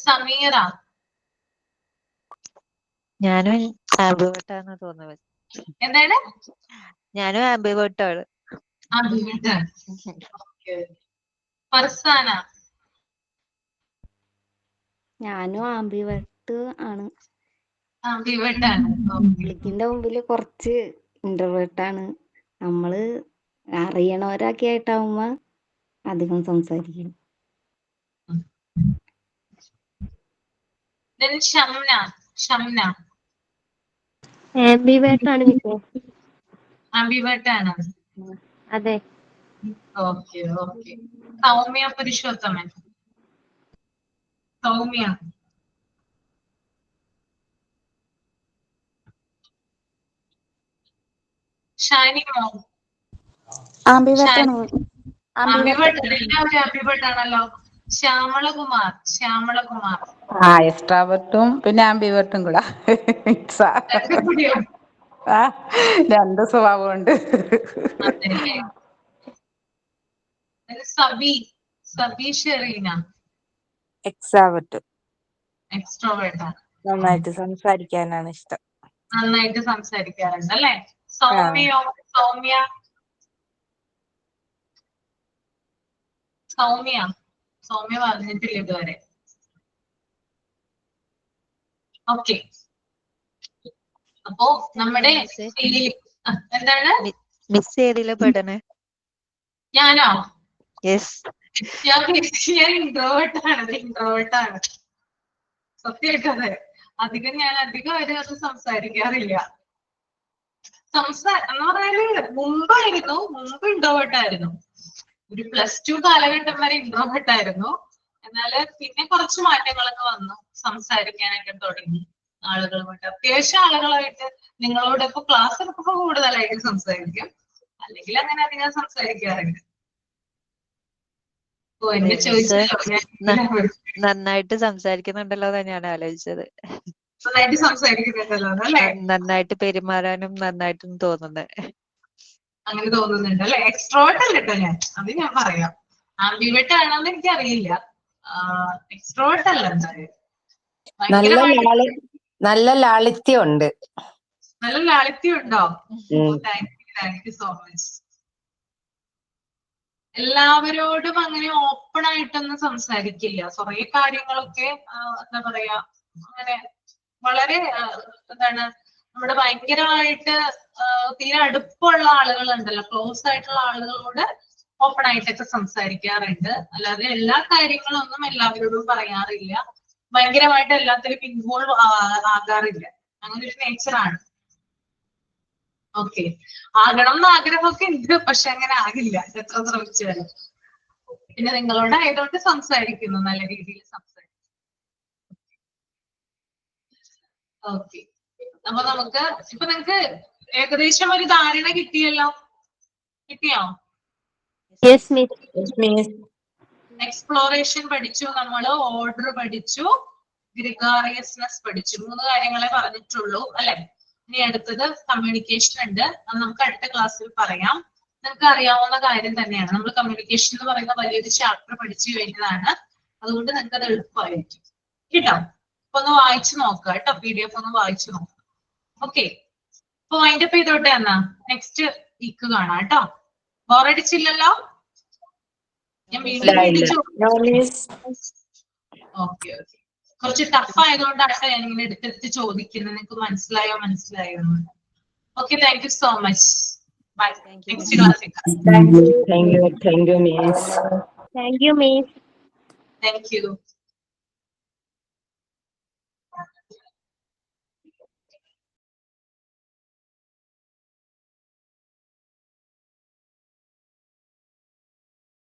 S1: സമീറ.
S5: ഞാനും ആംബിവേർട്ടാന്ന് തോന്നുന്നത്.
S1: എന്താണ്?
S5: ഞാനും ആംബിവേർട്ടാണ്.
S1: ആംബിവേർട്ട് ആണ്. ഓക്കെ. ഫർസാന.
S7: ഞാനും ആംബിവേർട്ട് ആണ്.
S1: ആംബിവേർട്ട് ആണ്.
S7: പബ്ലിക്കിന്റെ മുമ്പില് കുറച്ച് ഇന്റർവേർട്ട് ആണ്. നമ്മള് അറിയണവരൊക്കെ ആയിട്ടാവുമ്പോ അധികം സംസാരിക്കും.
S1: ഷംന. ഷംന.
S6: ആംബിവേർട്ട് ആണ് മിസ്സേ.
S1: ആംബിവേർട്ട് ആണ്.
S6: അതെ.
S1: Okay okay. സൗമ്യ പുരുഷോത്തമൻ. സൗമ്യ. ഷാനിമോ?
S8: ആംബിവേർട്ട് ആണ്.
S1: എല്ലാവരും ആംബിവേർട്ട് ആണല്ലോ. ശ്യാമളകുമാർ. ശ്യാമളകുമാർ.
S8: എക്സ്ട്രാവേർട്ടും പിന്നെ ആംബിവേർട്ടും കൂടെ രണ്ട് സ്വഭാവമുണ്ട്.
S1: സബി. സബി ഷെറീന.
S9: എക്സ്ട്രാവേർട്ട്.
S1: എക്സ്ട്രോവേർട്ട് ആണ്.
S9: നന്നായിട്ട് സംസാരിക്കാനാണ് ഇഷ്ടം.
S1: നന്നായിട്ട് സംസാരിക്കാറുണ്ട് അല്ലെ? സൗമ്യയോ? സൗമ്യ. സൗമ്യ. സൗമ്യ പറഞ്ഞിട്ടില്ല ഇതുവരെ. ഓക്കെ. അപ്പോ നമ്മുടെ എന്താണ്
S5: മിസ് ഏതിലാ പെടണേ?
S1: ഞാനോ?
S5: യെസ്.
S1: ഞാൻ ഇൻട്രോവേർട്ടാണ് സത്യമായിട്ട്. അതെ, ഞാൻ അധികം അത് സംസാരിക്കാറില്ല. എന്ന് പറഞ്ഞാല് മുമ്പ് ഇൻട്രോവേർട്ടായിരുന്നു. ഒരു +2 കാലഘട്ടം വരെ ഇൻട്രോവേർട്ടായിരുന്നു. എന്നാല് പിന്നെ കുറച്ച് മാറ്റങ്ങളൊക്കെ വന്നു, സംസാരിക്കാനൊക്കെ തുടങ്ങി ആളുകളുമായിട്ട്. അത്യാവശ്യം ആളുകളായിട്ട് നിങ്ങളോട് ഇപ്പൊ ക്ലാസ് എടുക്കുമ്പോൾ കൂടുതലായിട്ട് സംസാരിക്കും, അല്ലെങ്കിൽ അങ്ങനെ അധികം സംസാരിക്കാറില്ല. ഓ, എന്നെ ചോദിച്ചല്ലോ,
S5: നന്നായിട്ട് സംസാരിക്കുന്നുണ്ടല്ലോ എന്നാ ഞാൻ ആലോചിച്ചത്.
S1: നന്നായിട്ട് സംസാരിക്കുന്നുണ്ടല്ലോ അല്ലേ?
S5: നന്നായിട്ട് പെരുമാറാനും നന്നായിട്ടും തോന്നുന്നത്.
S1: അങ്ങനെ തോന്നുന്നുണ്ട് അല്ലെ? എക്സ്ട്രോവേർട്ട് അല്ല കേട്ടോ ഞാൻ, അത് ഞാൻ പറയാം. ആംബിവേർട്ട് ആണെന്ന് എനിക്കറിയില്ല. എക്സ്ട്രോവേർട്ട് അല്ല എന്തായാലും.
S3: നല്ല ലാളിത്യം ഉണ്ട്.
S1: നല്ല ലാളിത്യം ഉണ്ടോ? Thank you so much. എല്ലാവരോടും അങ്ങനെ ഓപ്പൺ ആയിട്ടൊന്നും സംസാരിക്കില്ല. കുറെ കാര്യങ്ങളൊക്കെ എന്താ പറയാ, അങ്ങനെ വളരെ എന്താണ്, നമ്മുടെ ഭയങ്കരമായിട്ട് തീരെ അടുപ്പമുള്ള ആളുകളുണ്ടല്ലോ, ക്ലോസ് ആയിട്ടുള്ള ആളുകളോട് ഓപ്പൺ ആയിട്ടൊക്കെ സംസാരിക്കാറുണ്ട്. അല്ലാതെ എല്ലാ കാര്യങ്ങളും ഒന്നും എല്ലാവരോടും പറയാറില്ല. ഭയങ്കരമായിട്ട് എല്ലാത്തിലും ഇൻവോൾവ് ആകാറില്ല. അങ്ങനെ ഒരു നേച്ചറാണ്. ഓക്കെ, ആകണം എന്ന് ആഗ്രഹമൊക്കെ ഉണ്ട്, പക്ഷെ അങ്ങനെ ആകില്ല എത്ര ശ്രമിച്ചാലും. പിന്നെ നിങ്ങളോട് ആയതുകൊണ്ട് സംസാരിക്കുന്നു, നല്ല രീതിയിൽ സംസാരിക്കുന്നു. ഓക്കെ, അപ്പൊ നമുക്ക് ഇപ്പൊ നിങ്ങക്ക് ഏകദേശം ഒരു ധാരണ കിട്ടിയോ? എക്സ്പ്ലോറേഷൻ പഠിച്ചു, നമ്മള് ഓർഡർ പഠിച്ചു, ഗ്രിഗാറിയസ്നെസ് പഠിച്ചു. 3 കാര്യങ്ങളെ പറഞ്ഞിട്ടുള്ളൂ അല്ലെ? ഇനി അടുത്തത് കമ്മ്യൂണിക്കേഷൻ ഉണ്ട്, അത് നമുക്ക് അടുത്ത ക്ലാസ്സിൽ പറയാം. നിങ്ങൾക്ക് അറിയാവുന്ന കാര്യം തന്നെയാണ്. നമ്മൾ കമ്മ്യൂണിക്കേഷൻ എന്ന് പറയുന്ന വലിയൊരു ചാപ്റ്റർ പഠിച്ചു കഴിഞ്ഞതാണ്, അതുകൊണ്ട് നിങ്ങൾക്ക് അത് എളുപ്പമായിരിക്കും കേട്ടോ. അപ്പൊ ഒന്ന് വായിച്ചു നോക്കുക കേട്ടോ, PDF ഒന്ന് വായിച്ചു നോക്കുക. ഓക്കെ, അപ്പൊ വൈൻഡപ്പ് ചെയ്തോട്ടെ എന്നാ. നെക്സ്റ്റ് വീക്ക് കാണാം കേട്ടോ. ബോറടിച്ചില്ലല്ലോ? ഞാൻ ഓക്കെ, കുറച്ച് ടഫ് ആയതുകൊണ്ടാണ് ഞാൻ ഇങ്ങനെ എടുത്തെടുത്ത് ചോദിക്കുന്നത്. നിങ്ങൾക്ക് മനസ്സിലായോ എന്ന്. Okay, thank you so much. Bye. Next ക്ലാസ്സിൽ.
S3: Thank you miss.
S6: Thank you miss.
S1: Thank U.